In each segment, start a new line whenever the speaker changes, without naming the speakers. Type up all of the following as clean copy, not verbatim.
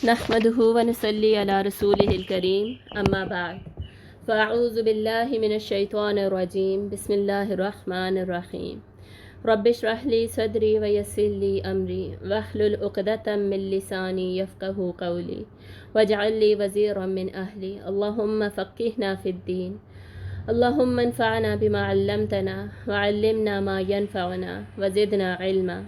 نحمده ونصلي على رسوله الكريم اما بعد فاعوذ بالله من الشيطان الرجيم بسم الله الرحمن الرحيم رب اشرح لي صدري ويسر لي امري واحلل عقدة من لساني يفقهوا قولي واجعل لي وزيرا من اهلي اللهم فقهنا في الدين اللهم انفعنا بما علمتنا وعلمنا ما ينفعنا وزدنا علما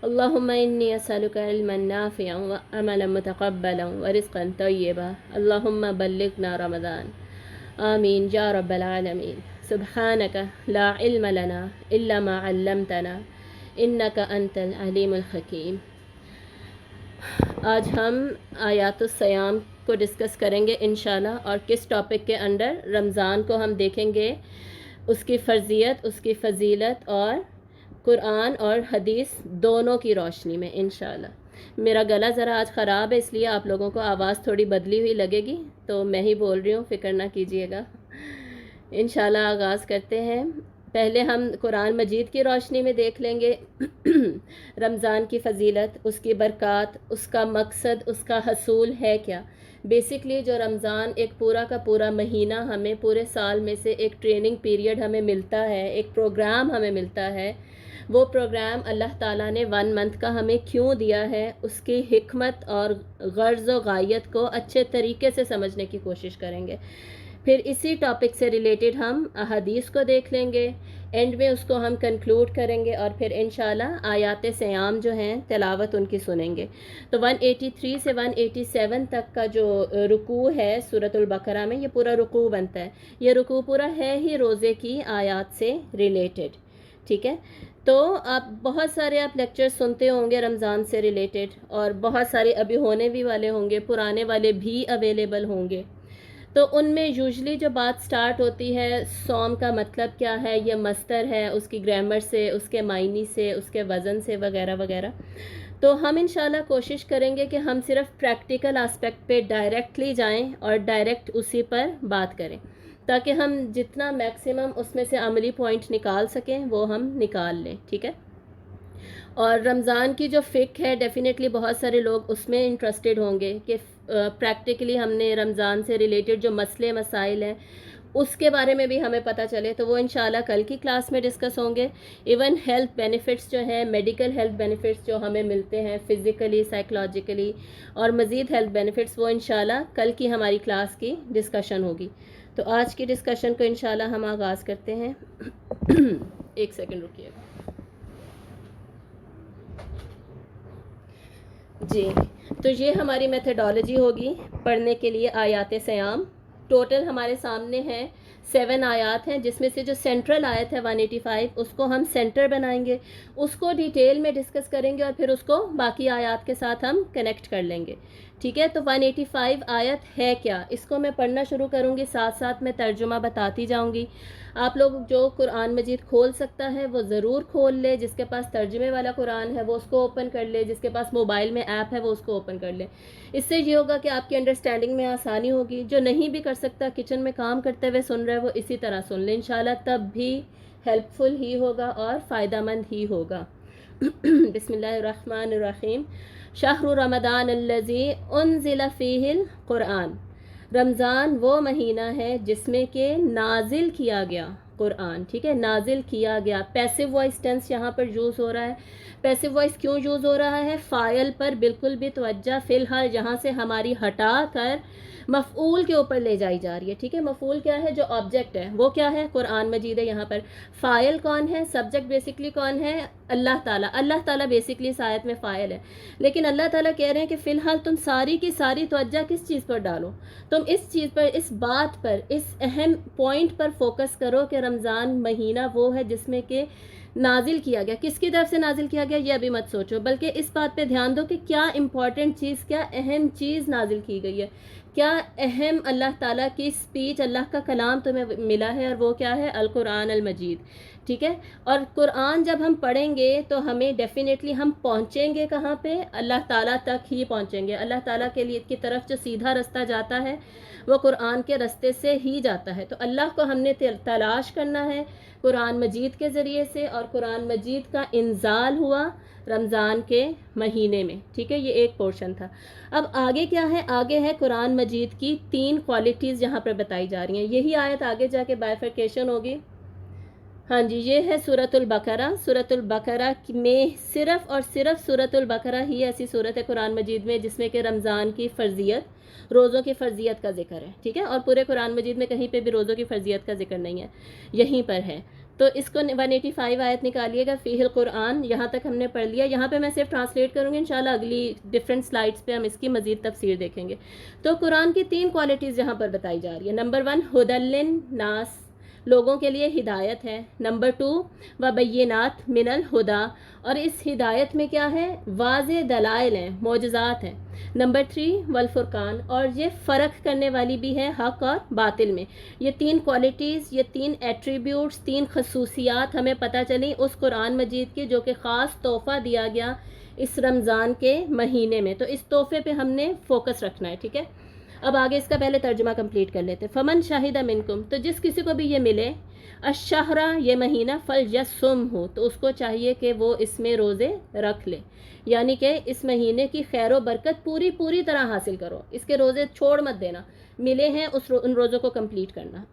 اللهم إني أسألك علما نافعا وعملا متقبلا ورزقا طيبا اللهم بلغنا رمضان آمين يا رب العالمين سبحانك لا علم لنا إلا ما علمتنا إنك أنت العليم الحكيم۔ آج ہم آیات الصیام کو ڈسکس کریں گے انشاءاللہ، اور کس ٹاپک کے انڈر؟ رمضان کو ہم دیکھیں گے، اس کی فرضیت، اس کی فضیلت، اور قرآن اور حدیث دونوں کی روشنی میں انشاءاللہ۔ میرا گلا ذرا آج خراب ہے، اس لیے آپ لوگوں کو آواز تھوڑی بدلی ہوئی لگے گی، تو میں ہی بول رہی ہوں، فکر نہ کیجیے گا۔ انشاءاللہ آغاز کرتے ہیں۔ پہلے ہم قرآن مجید کی روشنی میں دیکھ لیں گے رمضان کی فضیلت، اس کی برکات، اس کا مقصد، اس کا حصول ہے کیا۔ بیسکلی جو رمضان ایک پورا کا پورا مہینہ ہمیں پورے سال میں سے ایک ٹریننگ پیریڈ ہمیں ملتا ہے، ایک پروگرام ہمیں ملتا ہے، وہ پروگرام اللہ تعالیٰ نے 1 منتھ کا ہمیں کیوں دیا ہے، اس کی حکمت اور غرض و غایت کو اچھے طریقے سے سمجھنے کی کوشش کریں گے۔ پھر اسی ٹاپک سے ریلیٹڈ ہم احادیث کو دیکھ لیں گے، اینڈ میں اس کو ہم کنکلوڈ کریں گے، اور پھر انشاءاللہ آیات صیام جو ہیں تلاوت ان کی سنیں گے۔ تو 183 سے 187 تک کا جو رکوع ہے سورۃ البقرہ میں، یہ پورا رکوع بنتا ہے۔ یہ رکوع پورا ہے ہی روزے کی آیات سے ریلیٹڈ، ٹھیک ہے۔ تو آپ بہت سارے لیکچر سنتے ہوں گے رمضان سے ریلیٹڈ، اور بہت سارے ابھی ہونے بھی والے ہوں گے، پرانے والے بھی اویلیبل ہوں گے۔ تو ان میں یوزلی جو بات سٹارٹ ہوتی ہے، صوم کا مطلب کیا ہے، یہ مصدر ہے، اس کی گرامر سے، اس کے معنی سے، اس کے وزن سے، وغیرہ وغیرہ۔ تو ہم انشاءاللہ کوشش کریں گے کہ ہم صرف پریکٹیکل آسپیکٹ پہ ڈائریکٹلی جائیں اور ڈائریکٹ اسی پر بات کریں، تاکہ ہم جتنا میکسیمم اس میں سے عملی پوائنٹ نکال سکیں وہ ہم نکال لیں، ٹھیک ہے۔ اور رمضان کی جو فقہ ہے، ڈیفینیٹلی بہت سارے لوگ اس میں انٹرسٹڈ ہوں گے کہ پریکٹیکلی ہم نے رمضان سے ریلیٹڈ جو مسئلے مسائل ہیں اس کے بارے میں بھی ہمیں پتہ چلے، تو وہ انشاءاللہ کل کی کلاس میں ڈسکس ہوں گے۔ ایون ہیلتھ بینیفٹس جو ہیں، میڈیکل ہیلتھ بینیفٹس جو ہمیں ملتے ہیں فزیکلی، سائیکولوجیکلی، اور مزید ہیلتھ بینیفٹس، وہ انشاءاللہ کل کی ہماری کلاس کی ڈسکشن ہوگی۔ تو آج کی ڈسکشن کو انشاءاللہ ہم آغاز کرتے ہیں۔ ایک سیکنڈ رکیے گا جی۔ تو یہ ہماری میتھڈالوجی ہوگی پڑھنے کے لیے آیات صیام۔ ٹوٹل ہمارے سامنے ہیں 7 آیات ہیں، جس میں سے جو سینٹرل آیت ہے 185، اس کو ہم سینٹر بنائیں گے، اس کو ڈیٹیل میں ڈسکس کریں گے، اور پھر اس کو باقی آیات کے ساتھ ہم کنیکٹ کر لیں گے، ٹھیک ہے۔ تو 185 آیت ہے کیا، اس کو میں پڑھنا شروع کروں گی، ساتھ ساتھ میں ترجمہ بتاتی جاؤں گی۔ آپ لوگ جو قرآن مجید کھول سکتا ہے وہ ضرور کھول لے، جس کے پاس ترجمے والا قرآن ہے وہ اس کو اوپن کر لے، جس کے پاس موبائل میں ایپ ہے وہ اس کو اوپن کر لے۔ اس سے یہ ہوگا کہ آپ کی انڈرسٹینڈنگ میں آسانی ہوگی۔ جو نہیں بھی کر سکتا، کچن میں کام کرتے ہوئے سن رہے وہ اسی طرح سن لے انشاءاللہ، تب بھی ہیلپ فل ہی ہوگا اور فائدہ مند ہی ہوگا۔ بسم اللہ الرحمن الرحیم۔ شہر رمضان الذی انزل فیہ القرآن، رمضان وہ مہینہ ہے جس میں کہ نازل کیا گیا قرآن، ٹھیک ہے، نازل کیا گیا۔ پیسو وائس ٹینس یہاں پر یوز ہو رہا ہے۔ پیسو وائس کیوں یوز ہو رہا ہے؟ فاعل پر بالکل بھی توجہ فی الحال یہاں سے ہماری ہٹا کر مفعول کے اوپر لے جائی جا رہی ہے، ٹھیک ہے۔ مفعول کیا ہے؟ جو آبجیکٹ ہے وہ کیا ہے؟ قرآن مجید ہے یہاں پر۔ فاعل کون ہے؟ سبجیکٹ بیسکلی کون ہے؟ اللہ تعالیٰ۔ اللہ تعالیٰ بیسکلی اس آیت میں فاعل ہے، لیکن اللہ تعالیٰ کہہ رہے ہیں کہ فی الحال تم ساری کی ساری توجہ کس چیز پر ڈالو، تم اس چیز پر، اس بات پر، اس اہم پوائنٹ پر فوکس کرو کہ رمضان مہینہ وہ ہے جس میں کہ نازل کیا گیا۔ کس کی طرف سے نازل کیا گیا یہ ابھی مت سوچو، بلکہ اس بات پہ دھیان دو کہ کیا امپورٹنٹ چیز، کیا اہم چیز نازل کی گئی ہے، کیا اہم اللہ تعالیٰ کی سپیچ، اللہ کا کلام تمہیں ملا ہے، اور وہ کیا ہے؟ القرآن المجید، ٹھیک ہے. اور قرآن جب ہم پڑھیں گے تو ہمیں ڈیفینیٹلی ہم پہنچیں گے کہاں پہ؟ اللہ تعالیٰ تک ہی پہنچیں گے. اللہ تعالیٰ کے لیے کی طرف جو سیدھا رستہ جاتا ہے وہ قرآن کے رستے سے ہی جاتا ہے. تو اللہ کو ہم نے تلاش کرنا ہے قرآن مجید کے ذریعے سے، اور قرآن مجید کا انزال ہوا رمضان کے مہینے میں. ٹھیک ہے، یہ ایک پورشن تھا. اب آگے کیا ہے؟ آگے ہے قرآن مجید کی 3 کوالٹیز یہاں پر بتائی جا رہی ہیں. یہی آیت آگے جا کے بائفرکیشن ہوگی. ہاں جی، یہ ہے سورۃ البقرہ. سورۃ البقرہ میں صرف اور صرف سورۃ البقرہ ہی ایسی سورت ہے قرآن مجید میں جس میں کہ رمضان کی فرضیت، روزوں کی فرضیت کا ذکر ہے. ٹھیک ہے، اور پورے قرآن مجید میں کہیں پہ بھی روزوں کی فرضیت کا ذکر نہیں ہے، یہیں پر ہے. تو اس کو 185 آیت نکالیے گا، فیہ القرآن. یہاں تک ہم نے پڑھ لیا. یہاں پہ میں صرف ٹرانسلیٹ کروں گی، انشاءاللہ اگلی ڈفرینٹ سلائڈس پہ ہم اس کی مزید تفسیر دیکھیں گے. تو قرآن کی 3 کوالٹیز یہاں پر بتائی جا رہی ہے. نمبر 1 ھدی للناس، لوگوں کے لیے ہدایت ہے. نمبر 2 وبینات من الہدا، اور اس ہدایت میں کیا ہے؟ واضح دلائل ہیں، معجزات ہیں. نمبر 3 والفرقان، اور یہ فرق کرنے والی بھی ہے حق اور باطل میں. یہ 3 کوالٹیز، یہ 3 ایٹریبیوٹس، 3 خصوصیات ہمیں پتہ چلیں اس قرآن مجید کی جو کہ خاص تحفہ دیا گیا اس رمضان کے مہینے میں. تو اس تحفے پہ ہم نے فوکس رکھنا ہے. ٹھیک ہے، اب آگے اس کا پہلے ترجمہ کمپلیٹ کر لیتے. فمن شاہد منکم، تو جس کسی کو بھی یہ ملے، الشہر، یہ مہینہ، فلیصم ہو، تو اس کو چاہیے کہ وہ اس میں روزے رکھ لے. یعنی کہ اس مہینے کی خیر و برکت پوری طرح حاصل کرو، اس کے روزے چھوڑ مت دینا. ملے ہیں ان روزوں کو کمپلیٹ کرنا.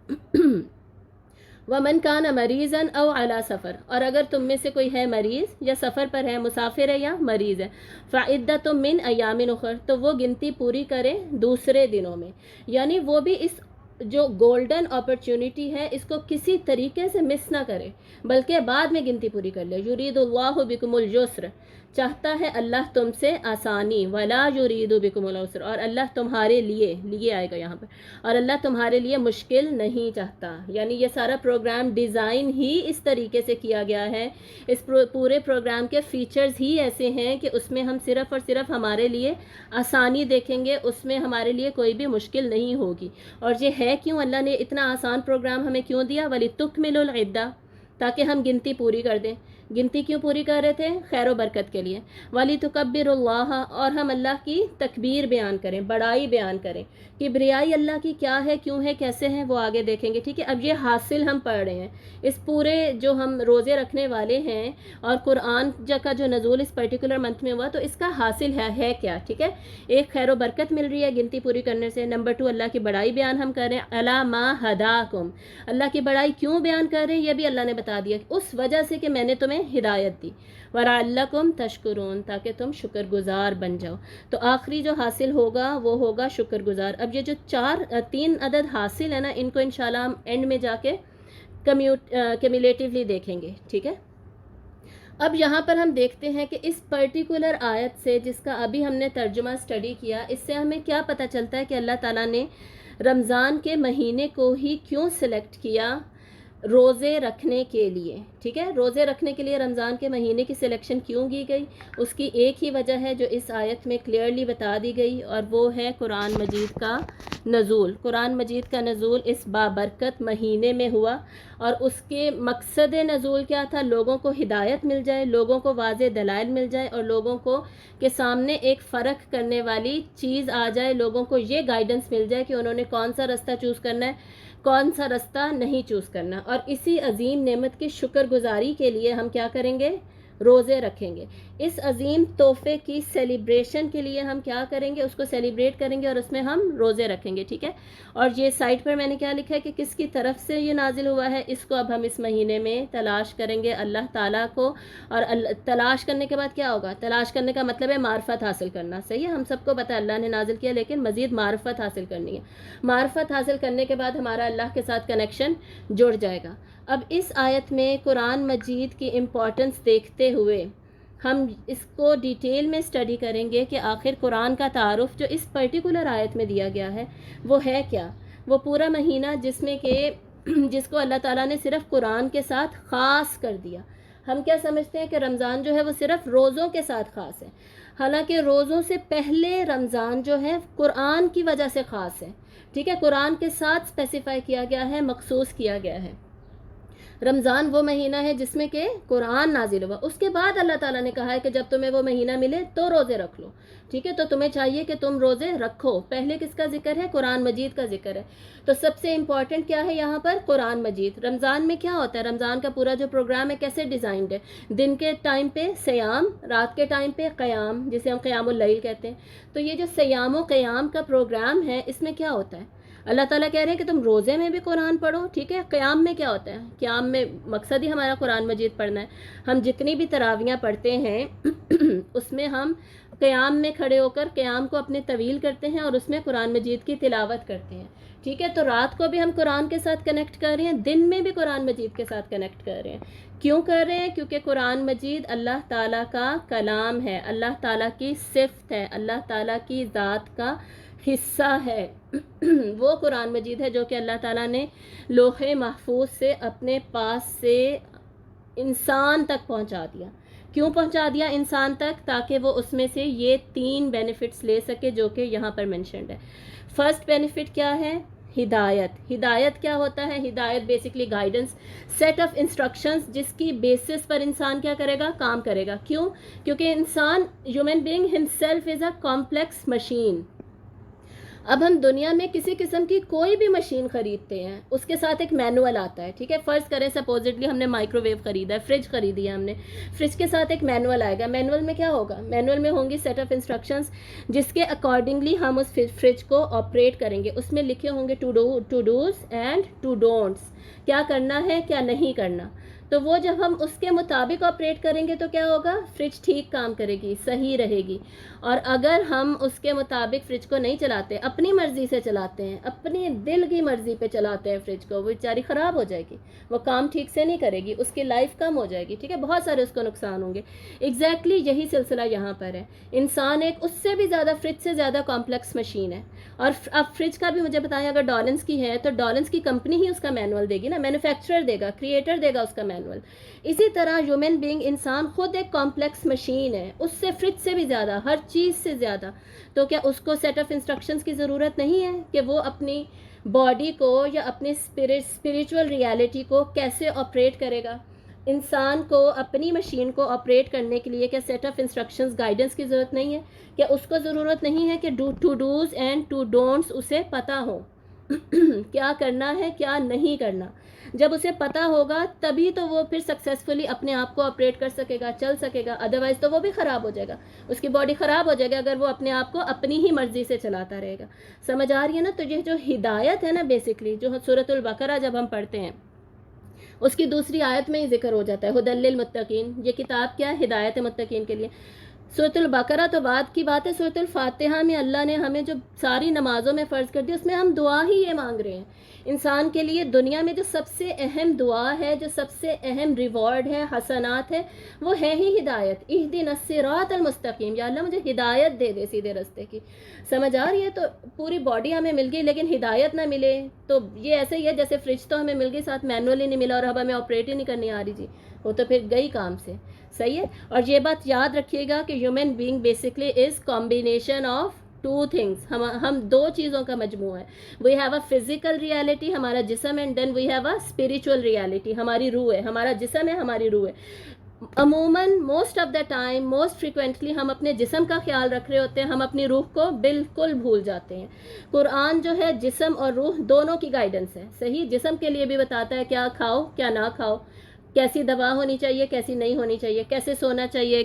ومن کان مریضا او علی سفر، اور اگر تم میں سے کوئی ہے مریض یا سفر پر ہے، مسافر ہے یا مریض ہے، فعدۃ من ایام اخر، تو وہ گنتی پوری کرے دوسرے دنوں میں. یعنی وہ بھی اس جو گولڈن اپرچونٹی ہے اس کو کسی طریقے سے مس نہ کرے، بلکہ بعد میں گنتی پوری کر لے. یرید اللہ بکم الجسر، چاہتا ہے اللہ تم سے آسانی، ولا یرید بکم العسر، اور اللہ تمہارے لیے آئے گا یہاں پر، اور اللہ تمہارے لیے مشکل نہیں چاہتا. یعنی یہ سارا پروگرام ڈیزائن ہی اس طریقے سے کیا گیا ہے. اس پورے پروگرام کے فیچرز ہی ایسے ہیں کہ اس میں ہم صرف اور صرف ہمارے لیے آسانی دیکھیں گے، اس میں ہمارے لیے کوئی بھی مشکل نہیں ہوگی. اور یہ ہے کیوں؟ اللہ نے اتنا آسان پروگرام ہمیں کیوں دیا؟ وَلِتُكْمِلُوا الْعِدَّةَ، تاکہ ہم گنتی پوری کر دیں. گنتی کیوں پوری کر رہے تھے؟ خیر و برکت کے لیے. وَلِتُكَبِّرُوا اللَّهَ، اور ہم اللہ کی تکبیر بیان کریں، بڑائی بیان کریں. کبریائی اللہ کی کیا ہے، کیوں ہے، کیسے ہیں، وہ آگے دیکھیں گے. ٹھیک ہے، اب یہ حاصل ہم پڑھ رہے ہیں اس پورے جو ہم روزے رکھنے والے ہیں، اور قرآن کا جو نزول اس پرٹیکولر منتھ میں ہوا، تو اس کا حاصل ہے کیا. ٹھیک ہے، ایک خیر و برکت مل رہی ہے گنتی پوری کرنے سے. نمبر 2 اللہ کی بڑائی بیان ہم کر رہے ہیں. الا ما ہداکم، اللہ کی بڑائی کیوں بیان کر رہے ہیں یہ بھی اللہ نے بتا دیا، اس وجہ سے کہ میں نے تمہیں ہدایت دی. وَلَعَلَّكُمْ تَشْكُرُونَ، تاکہ تم شکر گزار بن جاؤ. تو آخری جو حاصل ہوگا وہ ہوگا شکر گزار. اب یہ جو 3 عدد حاصل ہے نا، ان کو انشاءاللہ ہم اینڈ میں جا کے کمیولیٹیولی دیکھیں گے. ٹھیک ہے، اب یہاں پر ہم دیکھتے ہیں کہ اس پرٹیکولر آیت سے جس کا ابھی ہم نے ترجمہ اسٹڈی کیا، اس سے ہمیں کیا پتہ چلتا ہے کہ اللہ تعالیٰ نے رمضان کے مہینے کو ہی کیوں سلیکٹ کیا روزے رکھنے کے لیے. ٹھیک ہے، روزے رکھنے کے لیے رمضان کے مہینے کی سلیکشن کیوں کی گئی؟ اس کی ایک ہی وجہ ہے جو اس آیت میں کلیئرلی بتا دی گئی، اور وہ ہے قرآن مجید کا نزول. قرآن مجید کا نزول اس بابرکت مہینے میں ہوا، اور اس کے مقصد نزول کیا تھا؟ لوگوں کو ہدایت مل جائے، لوگوں کو واضح دلائل مل جائے، اور لوگوں کو کے سامنے ایک فرق کرنے والی چیز آ جائے، لوگوں کو یہ گائیڈنس مل جائے کہ انہوں نے کون سا رستہ چوز کرنا ہے، کون سا رستہ نہیں چوز کرنا. اور اسی عظیم نعمت کی شکر گزاری کے لیے ہم کیا کریں گے؟ روزے رکھیں گے. اس عظیم تحفے کی سیلیبریشن کے لیے ہم کیا کریں گے؟ اس کو سیلیبریٹ کریں گے، اور اس میں ہم روزے رکھیں گے. ٹھیک ہے، اور یہ سائٹ پر میں نے کیا لکھا ہے کہ کس کی طرف سے یہ نازل ہوا ہے، اس کو اب ہم اس مہینے میں تلاش کریں گے اللہ تعالیٰ کو. اور تلاش کرنے کے بعد کیا ہوگا؟ تلاش کرنے کا مطلب ہے معرفت حاصل کرنا. صحیح ہے، ہم سب کو پتہ ہے اللہ نے نازل کیا، لیکن مزید معرفت حاصل کرنی ہے. معرفت حاصل کرنے کے بعد ہمارا اللہ کے ساتھ کنیکشن جڑ جائے گا. اب اس آیت میں قرآن مجید کی امپورٹنس دیکھتے ہوئے ہم اس کو ڈیٹیل میں اسٹڈی کریں گے کہ آخر قرآن کا تعارف جو اس پرٹیکولر آیت میں دیا گیا ہے وہ ہے کیا. وہ پورا مہینہ جس کو اللہ تعالیٰ نے صرف قرآن کے ساتھ خاص کر دیا. ہم کیا سمجھتے ہیں کہ رمضان جو ہے وہ صرف روزوں کے ساتھ خاص ہے، حالانکہ روزوں سے پہلے رمضان جو ہے قرآن کی وجہ سے خاص ہے. ٹھیک ہے، قرآن کے ساتھ اسپیسیفائی کیا گیا ہے، مخصوص کیا گیا ہے. رمضان وہ مہینہ ہے جس میں کہ قرآن نازل ہوا. اس کے بعد اللہ تعالیٰ نے کہا ہے کہ جب تمہیں وہ مہینہ ملے تو روزے رکھ لو. ٹھیک ہے, تو تمہیں چاہیے کہ تم روزے رکھو. پہلے کس کا ذکر ہے؟ قرآن مجید کا ذکر ہے. تو سب سے امپورٹنٹ کیا ہے یہاں پر؟ قرآن مجید. رمضان میں کیا ہوتا ہے؟ رمضان کا پورا جو پروگرام ہے کیسے ڈیزائنڈ ہے؟ دن کے ٹائم پہ سیام, رات کے ٹائم پہ قیام, جسے ہم قیام اللیل کہتے ہیں. تو یہ جو سیام و قیام کا پروگرام ہے اس میں کیا ہوتا ہے؟ اللہ تعالیٰ کہہ رہے ہیں کہ تم روزے میں بھی قرآن پڑھو. ٹھیک ہے, قیام میں کیا ہوتا ہے؟ قیام میں مقصد ہی ہمارا قرآن مجید پڑھنا ہے. ہم جتنی بھی تراویاں پڑھتے ہیں اس میں ہم قیام میں کھڑے ہو کر قیام کو اپنے طویل کرتے ہیں اور اس میں قرآن مجید کی تلاوت کرتے ہیں. ٹھیک ہے, تو رات کو بھی ہم قرآن کے ساتھ کنیکٹ کر رہے ہیں, دن میں بھی قرآن مجید کے ساتھ کنیکٹ کر رہے ہیں. کیوں کر رہے ہیں؟ کیونکہ قرآن مجید اللہ تعالیٰ کا کلام ہے, اللہ تعالیٰ کی صفت ہے, اللہ تعالیٰ کی ذات کا حصہ ہے. وہ قرآن مجید ہے جو کہ اللہ تعالیٰ نے لوح محفوظ سے اپنے پاس سے انسان تک پہنچا دیا. کیوں پہنچا دیا انسان تک؟ تاکہ وہ اس میں سے یہ 3 بینیفٹس لے سکے جو کہ یہاں پر مینشنڈ ہے. فرسٹ بینیفٹ کیا ہے؟ ہدایت. ہدایت کیا ہوتا ہے؟ ہدایت basically guidance, set of instructions جس کی بیسس پر انسان کیا کرے گا؟ کام کرے گا. کیوں؟ کیونکہ انسان human being himself is a complex machine. اب ہم دنیا میں کسی قسم کی کوئی بھی مشین خریدتے ہیں, اس کے ساتھ ایک مینول آتا ہے. ٹھیک ہے, فرض کریں سپوزٹلی ہم نے مائکرو ویو خریدا ہے, فریج خریدی ہے ہم نے, فریج کے ساتھ ایک مینول آئے گا. مینول میں کیا ہوگا؟ مینول میں ہوں گی سیٹ آف انسٹرکشنز جس کے اکارڈنگلی ہم اس فریج کو آپریٹ کریں گے. اس میں لکھے ہوں گے to dos and to don'ts, کیا کرنا ہے کیا نہیں کرنا. تو وہ جب ہم اس کے مطابق آپریٹ کریں گے تو کیا ہوگا؟ فریج ٹھیک کام کرے گی, صحیح رہے گی. اور اگر ہم اس کے مطابق فریج کو نہیں چلاتے, اپنی مرضی سے چلاتے ہیں, اپنی دل کی مرضی پہ چلاتے ہیں فریج کو, وہ بیچاری خراب ہو جائے گی, وہ کام ٹھیک سے نہیں کرے گی, اس کی لائف کم ہو جائے گی. ٹھیک ہے, بہت سارے اس کو نقصان ہوں گے. ایگزیکٹلی یہی سلسلہ یہاں پر ہے. انسان ایک اس سے بھی زیادہ, فریج سے زیادہ کمپلیکس مشین ہے. اور اب فریج کا بھی مجھے بتائیں, اگر ڈالنس کی ہے تو ڈالنس کی کمپنی ہی اس کا مینول دے گی نا, مینوفیکچرر دے گا, کریٹر دے گا اس کا مینول. اسی طرح ہیومن بینگ انسان خود ایک کمپلیکس مشین ہے, اس سے فریج سے بھی زیادہ, ہر چیز سے زیادہ. تو کیا اس کو سیٹ آف انسٹرکشنز کی ضرورت نہیں ہے کہ وہ اپنی باڈی کو یا اپنی اسپریچول ریالٹی کو کیسے آپریٹ کرے گا؟ انسان کو اپنی مشین کو آپریٹ کرنے کے لیے کیا سیٹ آف انسٹرکشنز, گائیڈنس کی ضرورت نہیں ہے؟ کیا اس کو ضرورت نہیں ہے کہ to dos and to don'ts اسے پتہ ہو کیا کرنا ہے کیا نہیں کرنا؟ جب اسے پتہ ہوگا تبھی تو وہ پھر سکسیزفلی اپنے آپ کو آپریٹ کر سکے گا, چل سکے گا. ادروائز تو وہ بھی خراب ہو جائے گا, اس کی باڈی خراب ہو جائے گا اگر وہ اپنے آپ کو اپنی ہی مرضی سے چلاتا رہے گا. سمجھ آ رہی ہے نا؟ تو یہ جو ہدایت ہے نا, بیسکلی جو سورۃ البقرہ جب ہم پڑھتے ہیں اس کی دوسری آیت میں ہی ذکر ہو جاتا ہے, ھدی للمتقین. یہ کتاب کیا ہے؟ ہدایت ہے متقین کے لیے. سورۃ البقرہ تو بعد کی بات ہے. سورۃ الفاتحہ میں اللہ نے ہمیں جو ساری نمازوں میں فرض کر دی, اس میں ہم دعا ہی یہ مانگ رہے ہیں. انسان کے لیے دنیا میں جو سب سے اہم دعا ہے, جو سب سے اہم ریوارڈ ہے, حسنات ہے, وہ ہے ہی ہدایت. اہدنا الصراط المستقیم, یا اللہ مجھے ہدایت دے دے سیدھے راستے کی. سمجھ آ رہی ہے؟ تو پوری باڈی ہمیں مل گئی لیکن ہدایت نہ ملے تو یہ ایسے ہی ہے جیسے فریج تو ہمیں مل گئی, ساتھ مینول ہی نہیں ملا اور اب ہمیں آپریٹ ہی نہیں کرنی آ رہی. جی وہ تو پھر گئی کام سے. صحیح ہے. اور یہ بات یاد رکھیے گا کہ human being basically is combination of 2 things. ہم 2 چیزوں کا مجموعہ ہے. We have a physical reality, ہمارا جسم, and then we have a spiritual reality, ہماری روح ہے. ہمارا جسم ہے, ہماری روح ہے. عموماً most of the time, most frequently ہم اپنے جسم کا خیال رکھ رہے ہوتے ہیں, ہم اپنی روح کو بالکل بھول جاتے ہیں. قرآن جو ہے جسم اور روح دونوں کی گائیڈنس ہے. صحیح, جسم کے لیے بھی بتاتا ہے کیا کھاؤ کیا نہ کھاؤ, کیسی دوا ہونی چاہیے کیسی نہیں ہونی چاہیے, کیسے سونا چاہیے,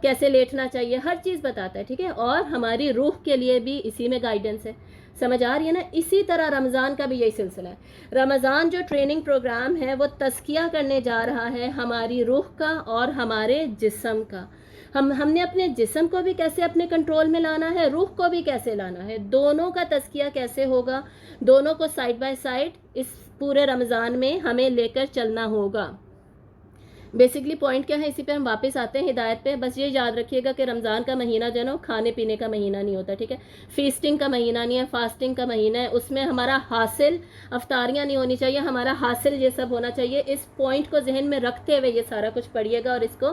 کیسے لیٹنا چاہیے, ہر چیز بتاتا ہے. ٹھیک ہے, اور ہماری روح کے لیے بھی اسی میں گائیڈنس ہے. سمجھ آ رہی ہے نا؟ اسی طرح رمضان کا بھی یہی سلسلہ ہے. رمضان جو ٹریننگ پروگرام ہے وہ تزکیہ کرنے جا رہا ہے ہماری روح کا اور ہمارے جسم کا. ہم نے اپنے جسم کو بھی کیسے اپنے کنٹرول میں لانا ہے, روح کو بھی کیسے لانا ہے, دونوں کا تزکیہ کیسے ہوگا, دونوں کو سائڈ بائی سائڈ اس پورے رمضان میں ہمیں لے کر چلنا ہوگا. بیسکلی پوائنٹ کیا ہے, اسی پہ ہم واپس آتے ہیں ہدایت پہ. بس یہ یاد رکھیے گا کہ رمضان کا مہینہ جو ہے نا کھانے پینے کا مہینہ نہیں ہوتا. ٹھیک ہے, فیسٹنگ کا مہینہ نہیں ہے, فاسٹنگ کا مہینہ ہے. اس میں ہمارا حاصل افطاریاں نہیں ہونی چاہیے, ہمارا حاصل یہ سب ہونا چاہیے. اس پوائنٹ کو ذہن میں رکھتے ہوئے یہ سارا کچھ پڑھیے گا اور اس کو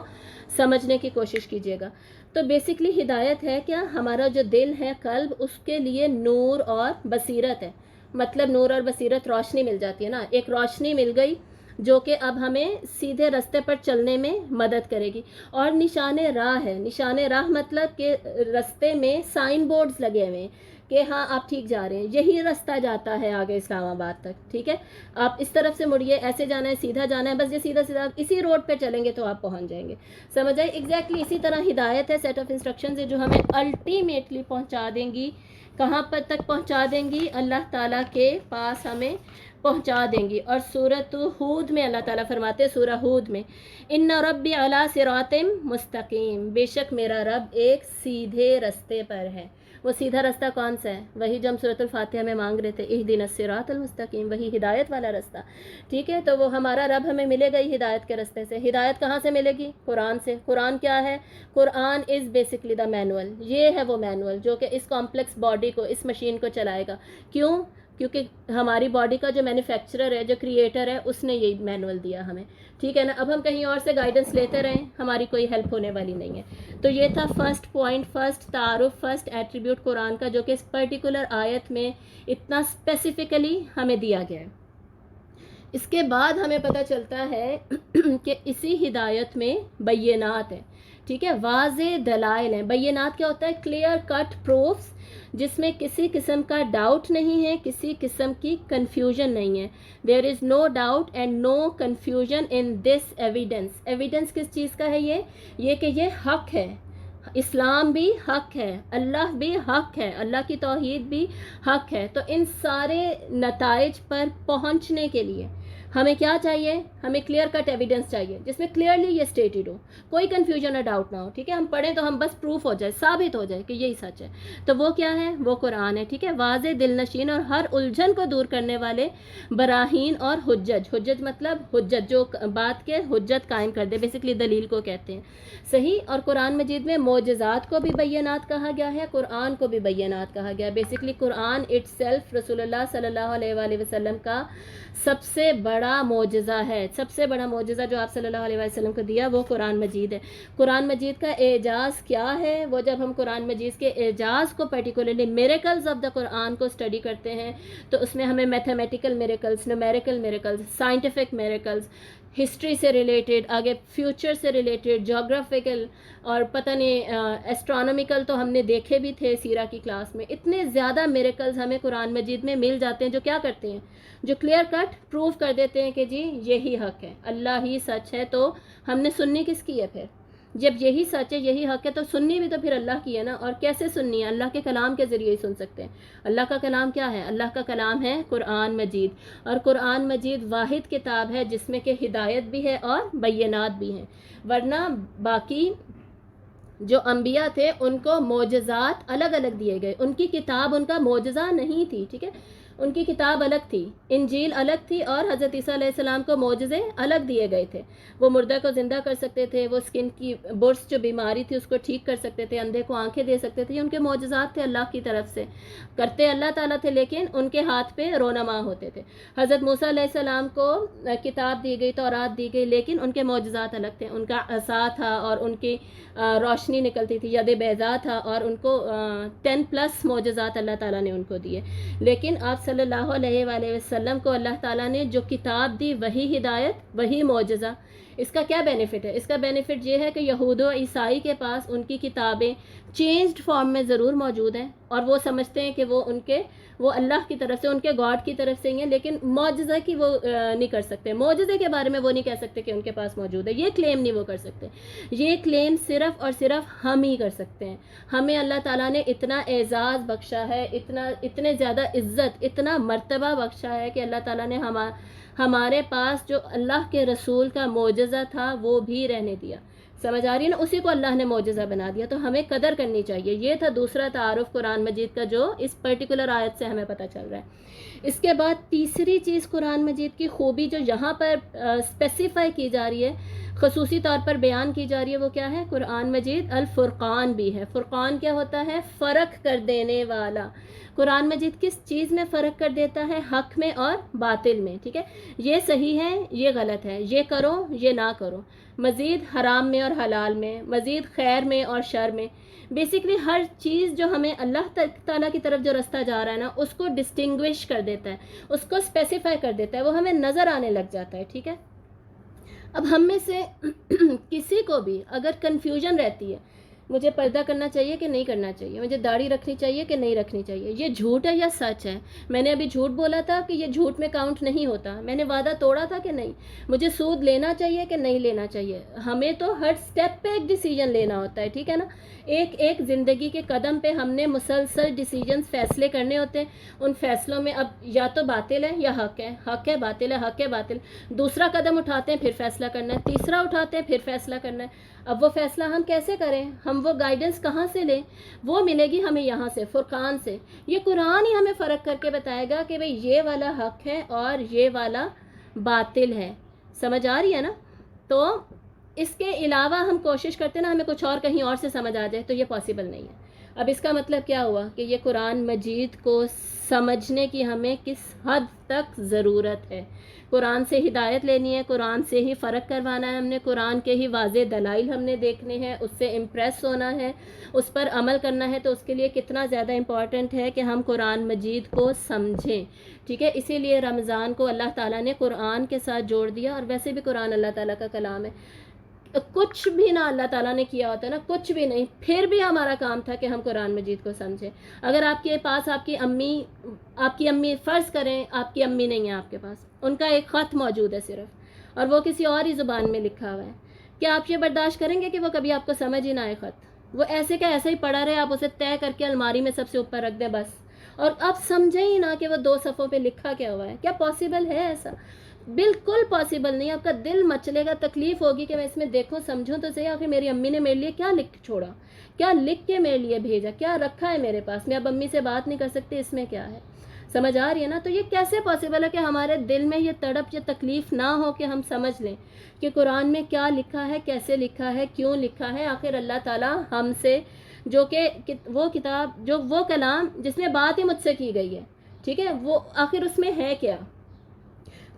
سمجھنے کی کوشش کیجیے گا. تو بیسکلی ہدایت ہے کیا, ہمارا جو دل ہے, قلب, اس کے لیے نور اور بصیرت ہے. مطلب نور اور بصیرت، روشنی مل جاتی ہے نا، ایک روشنی مل گئی جو کہ اب ہمیں سیدھے راستے پر چلنے میں مدد کرے گی. اور نشان راہ ہے، نشان راہ مطلب کہ راستے میں سائن بورڈز لگے ہوئے ہیں کہ ہاں آپ ٹھیک جا رہے ہیں، یہی راستہ جاتا ہے آگے اسلام آباد تک. ٹھیک ہے، آپ اس طرف سے مڑیے، ایسے جانا ہے، سیدھا جانا ہے، بس یہ سیدھا سیدھا اسی روڈ پہ چلیں گے تو آپ پہنچ جائیں گے. سمجھ آئے؟ ایگزیکٹلی اسی طرح ہدایت ہے، سیٹ آف انسٹرکشنز ہے جو ہمیں الٹیمیٹلی پہنچا دیں گی. کہاں پر تک پہنچا دیں گی؟ اللہ تعالیٰ کے پاس ہمیں پہنچا دیں گی. اور سورۃ ہود میں اللہ تعالیٰ فرماتے ہیں، سورہ ہود میں، ان ربی علی صراط مستقیم، بے شک میرا رب ایک سیدھے رستے پر ہے. وہ سیدھا راستہ کون سا ہے؟ وہی جو ہم سورۃ الفاتحہ میں مانگ رہے تھے، اہدنا الصراط المستقیم، وہی ہدایت والا راستہ. ٹھیک ہے، تو وہ ہمارا رب ہمیں ملے گا ہدایت کے راستے سے. ہدایت کہاں سے ملے گی؟ قرآن سے. قرآن کیا ہے؟ قرآن از بیسکلی دا مینول. یہ ہے وہ مینول جو کہ اس کمپلیکس باڈی کو، اس مشین کو چلائے گا. کیوں؟ کیونکہ ہماری باڈی کا جو مینوفیکچرر ہے، جو کریٹر ہے، اس نے یہی مینول دیا ہمیں. ٹھیک ہے نا، اب ہم کہیں اور سے گائیڈنس لیتے رہیں، ہماری کوئی ہیلپ ہونے والی نہیں ہے. تو یہ تھا فرسٹ پوائنٹ، فرسٹ تعارف، فرسٹ ایٹریبیوٹ قرآن کا، جو کہ اس پرٹیکولر آیت میں اتنا اسپیسیفکلی ہمیں دیا گیا ہے. اس کے بعد ہمیں پتہ چلتا ہے کہ اسی ہدایت میں بینات ہیں. ٹھیک ہے، واضح دلائل ہیں. بینات کیا ہوتا ہے؟ کلیئر کٹ پروفس، جس میں کسی قسم کا ڈاؤٹ نہیں ہے، کسی قسم کی کنفیوژن نہیں ہے. There is no doubt and no confusion in this evidence. Evidence کس چیز کا ہے؟ یہ کہ یہ حق ہے. اسلام بھی حق ہے، اللہ بھی حق ہے، اللہ کی توحید بھی حق ہے. تو ان سارے نتائج پر پہنچنے کے لیے ہمیں کیا چاہیے؟ ہمیں کلیئر کٹ ایویڈنس چاہیے جس میں کلیئرلی یہ اسٹیٹڈ ہو، کوئی کنفیوژن اور ڈاؤٹ نہ ہو. ٹھیک ہے، ہم پڑھیں تو ہم بس پروف ہو جائے، ثابت ہو جائے کہ یہی سچ ہے. تو وہ کیا ہے؟ وہ قرآن ہے. ٹھیک ہے، واضح، دل نشین اور ہر الجھن کو دور کرنے والے براہین اور حجج. حجج مطلب حجت، جو بات کے حجت قائم کر دے، بیسکلی دلیل کو کہتے ہیں. صحیح. اور قرآن مجید میں معجزات کو بھی بینات کہا گیا ہے، قرآن کو بھی بینات کہا گیا. بیسکلی قرآن اٹ سیلف رسول اللہ صلی اللہ علیہ وآلہ وسلم کا سب سے بڑا معجزہ ہے. سب سے بڑا معجزہ جو آپ صلی اللہ علیہ وسلم کو دیا وہ قرآن مجید ہے. قرآن مجید کا اعجاز کیا ہے؟ وہ جب ہم قرآن مجید کے اعجاز کو پرٹیکولرلی میریکلز آف دا قرآن کو اسٹڈی کرتے ہیں تو اس میں ہمیں mathematical miracles, numerical miracles, scientific miracles, history سے ریلیٹڈ، آگے فیوچر سے ریلیٹڈ، جغرافیکل اور پتہ نہیں ایسٹرونومیکل تو ہم نے دیکھے بھی تھے سیرہ کی کلاس میں. اتنے زیادہ میریکلز ہمیں قرآن مجید میں مل جاتے ہیں جو کیا کرتے ہیں؟ جو کلیئر کٹ پروف کر دیتے ہیں کہ جی یہی حق ہے، اللہ ہی سچ ہے. تو ہم نے سننی کس کی ہے پھر؟ جب یہی سچ ہے، یہی حق ہے، تو سننی بھی تو پھر اللہ کی ہے نا. اور کیسے سننی ہے؟ اللہ کے کلام کے ذریعے ہی سن سکتے ہیں. اللہ کا کلام کیا ہے؟ اللہ کا کلام ہے قرآن مجید. اور قرآن مجید واحد کتاب ہے جس میں کہ ہدایت بھی ہے اور بینات بھی ہیں. ورنہ باقی جو انبیاء تھے ان کو معجزات الگ الگ دیے گئے، ان کی کتاب ان کا معجزہ نہیں تھی. ٹھیک ہے، ان کی کتاب الگ تھی، انجیل الگ تھی، اور حضرت عیسیٰ علیہ السلام کو معجزے الگ دیے گئے تھے. وہ مردہ کو زندہ کر سکتے تھے، وہ اسکن کی برس جو بیماری تھی اس کو ٹھیک کر سکتے تھے، اندھے کو آنکھیں دے سکتے تھے. یہ ان کے معجزات تھے، اللہ کی طرف سے کرتے اللہ تعالیٰ تھے، لیکن ان کے ہاتھ پہ رونما ہوتے تھے. حضرت موسیٰ علیہ السلام کو کتاب دی گئی، تورات دی گئی، لیکن ان کے معجزات الگ تھے. ان کا عصا تھا اور ان کی روشنی نکلتی تھی، ید بیضا تھا، اور ان کو 10+ معجزات اللہ تعالیٰ نے ان کو دیے. لیکن آپ صلی اللہ علیہ وآلہ وسلم کو اللہ تعالیٰ نے جو کتاب دی وہی ہدایت، وہی معجزہ. اس کا کیا بینیفٹ ہے؟ اس کا بینیفٹ یہ ہے کہ یہود و عیسائی کے پاس ان کی کتابیں چینجڈ فارم میں ضرور موجود ہیں، اور وہ سمجھتے ہیں کہ وہ اللہ کی طرف سے، ان کے گاڈ کی طرف سے ہی ہیں، لیکن معجزہ کی وہ نہیں کر سکتے. معجزے کے بارے میں وہ نہیں کہہ سکتے کہ ان کے پاس موجود ہے. یہ کلیم نہیں وہ کر سکتے. یہ کلیم صرف اور صرف ہم ہی کر سکتے ہیں. ہمیں اللہ تعالیٰ نے اتنا اعزاز بخشا ہے، اتنے زیادہ عزت، اتنا مرتبہ بخشا ہے کہ اللہ تعالیٰ نے ہمارے پاس جو اللہ کے رسول کا معجزہ تھا وہ بھی رہنے دیا. سمجھ آ رہی ہے نا؟ اسی کو اللہ نے معجزہ بنا دیا. تو ہمیں قدر کرنی چاہیے. یہ تھا دوسرا تعارف قرآن مجید کا جو اس پرٹیکولر آیت سے ہمیں پتہ چل رہا ہے. اس کے بعد تیسری چیز قرآن مجید کی خوبی جو یہاں پر اسپیسیفائی کی جا رہی ہے، خصوصی طور پر بیان کی جا رہی ہے، وہ کیا ہے؟ قرآن مجید الفرقان بھی ہے. فرقان کیا ہوتا ہے؟ فرق کر دینے والا. قرآن مجید کس چیز میں فرق کر دیتا ہے؟ حق میں اور باطل میں. ٹھیک ہے، یہ صحیح ہے، یہ غلط ہے، یہ کرو، یہ نہ کرو، مزید حرام میں اور حلال میں، مزید خیر میں اور شر میں، بیسکلی ہر چیز جو ہمیں اللہ تعالیٰ کی طرف جو راستہ جا رہا ہے نا اس کو ڈسٹنگوش کر دیتا ہے, اس کو اسپیسیفائی کر دیتا ہے, وہ ہمیں نظر آنے لگ جاتا ہے. ٹھیک ہے, اب ہم میں سے کسی کو بھی اگر کنفیوژن رہتی ہے مجھے پردہ کرنا چاہیے کہ نہیں کرنا چاہیے, مجھے داڑھی رکھنی چاہیے کہ نہیں رکھنی چاہیے, یہ جھوٹ ہے یا سچ ہے, میں نے ابھی جھوٹ بولا تھا کہ یہ جھوٹ میں کاؤنٹ نہیں ہوتا, میں نے وعدہ توڑا تھا کہ نہیں, مجھے سود لینا چاہیے کہ نہیں لینا چاہیے, ہمیں تو ہر سٹیپ پہ ایک ڈیسیجن لینا ہوتا ہے. ٹھیک ہے نا, ایک ایک زندگی کے قدم پہ ہم نے مسلسل ڈیسیجنز فیصلے کرنے ہوتے ہیں. ان فیصلوں میں اب یا تو باطل ہے یا حق ہے, حق ہے باطل ہے, حق ہے باطل, دوسرا قدم اٹھاتے ہیں پھر فیصلہ کرنا ہے, تیسرا اٹھاتے ہیں پھر فیصلہ کرنا ہے. اب وہ فیصلہ ہم کیسے کریں, ہم وہ گائیڈنس کہاں سے لیں, وہ ملے گی ہمیں یہاں سے, فرقان سے. یہ قرآن ہی ہمیں فرق کر کے بتائے گا کہ بھئی یہ والا حق ہے اور یہ والا باطل ہے. سمجھ آ رہی ہے نا؟ تو اس کے علاوہ ہم کوشش کرتے ہیں نا ہمیں کچھ اور کہیں اور سے سمجھ آ جائے, تو یہ پاسبل نہیں ہے. اب اس کا مطلب کیا ہوا کہ یہ قرآن مجید کو سمجھنے کی ہمیں کس حد تک ضرورت ہے. قرآن سے ہدایت لینی ہے, قرآن سے ہی فرق کروانا ہے ہم نے, قرآن کے ہی واضح دلائل ہم نے دیکھنے ہیں, اس سے امپریس ہونا ہے, اس پر عمل کرنا ہے. تو اس کے لیے کتنا زیادہ امپورٹنٹ ہے کہ ہم قرآن مجید کو سمجھیں. ٹھیک ہے, اسی لیے رمضان کو اللہ تعالیٰ نے قرآن کے ساتھ جوڑ دیا. اور ویسے بھی قرآن اللہ تعالیٰ کا کلام ہے, کچھ بھی نہ اللہ تعالیٰ نے کیا ہوتا نا, کچھ بھی نہیں, پھر بھی ہمارا کام تھا کہ ہم قرآن مجید کو سمجھیں. اگر آپ کے پاس آپ کی امی فرض کریں آپ کی امی نہیں ہے آپ کے پاس, ان کا ایک خط موجود ہے صرف, اور وہ کسی اور ہی زبان میں لکھا ہوا ہے, کیا آپ یہ برداشت کریں گے کہ وہ کبھی آپ کو سمجھ ہی نہ آئے خط؟ وہ ایسے کہ ایسے ہی پڑا رہے, آپ اسے طے کر کے الماری میں سب سے اوپر رکھ دیں بس, اور آپ سمجھیں ہی نہ کہ وہ 2 صفحوں پہ لکھا کیا ہوا ہے. کیا پاسبل ہے ایسا؟ بالکل پاسبل نہیں. آپ کا دل مچلے گا, تکلیف ہوگی کہ میں اس میں دیکھوں سمجھوں تو صحیح, آخر میری امی نے میرے لیے کیا لکھ چھوڑا, کیا لکھ کے میرے لیے بھیجا, کیا رکھا ہے میرے پاس, میں اب امی سے بات نہیں کر سکتی, اس میں کیا ہے. سمجھ آ رہی ہے نا؟ تو یہ کیسے پاسبل ہے کہ ہمارے دل میں یہ تڑپ یا تکلیف نہ ہو کہ ہم سمجھ لیں کہ قرآن میں کیا لکھا ہے, کیسے لکھا ہے, کیوں لکھا ہے. آخر اللہ تعالیٰ ہم سے جو کہ وہ کتاب, جو وہ کلام جس میں بات ہی مجھ سے کی گئی ہے, ٹھیک ہے, وہ آخر اس میں ہے کیا.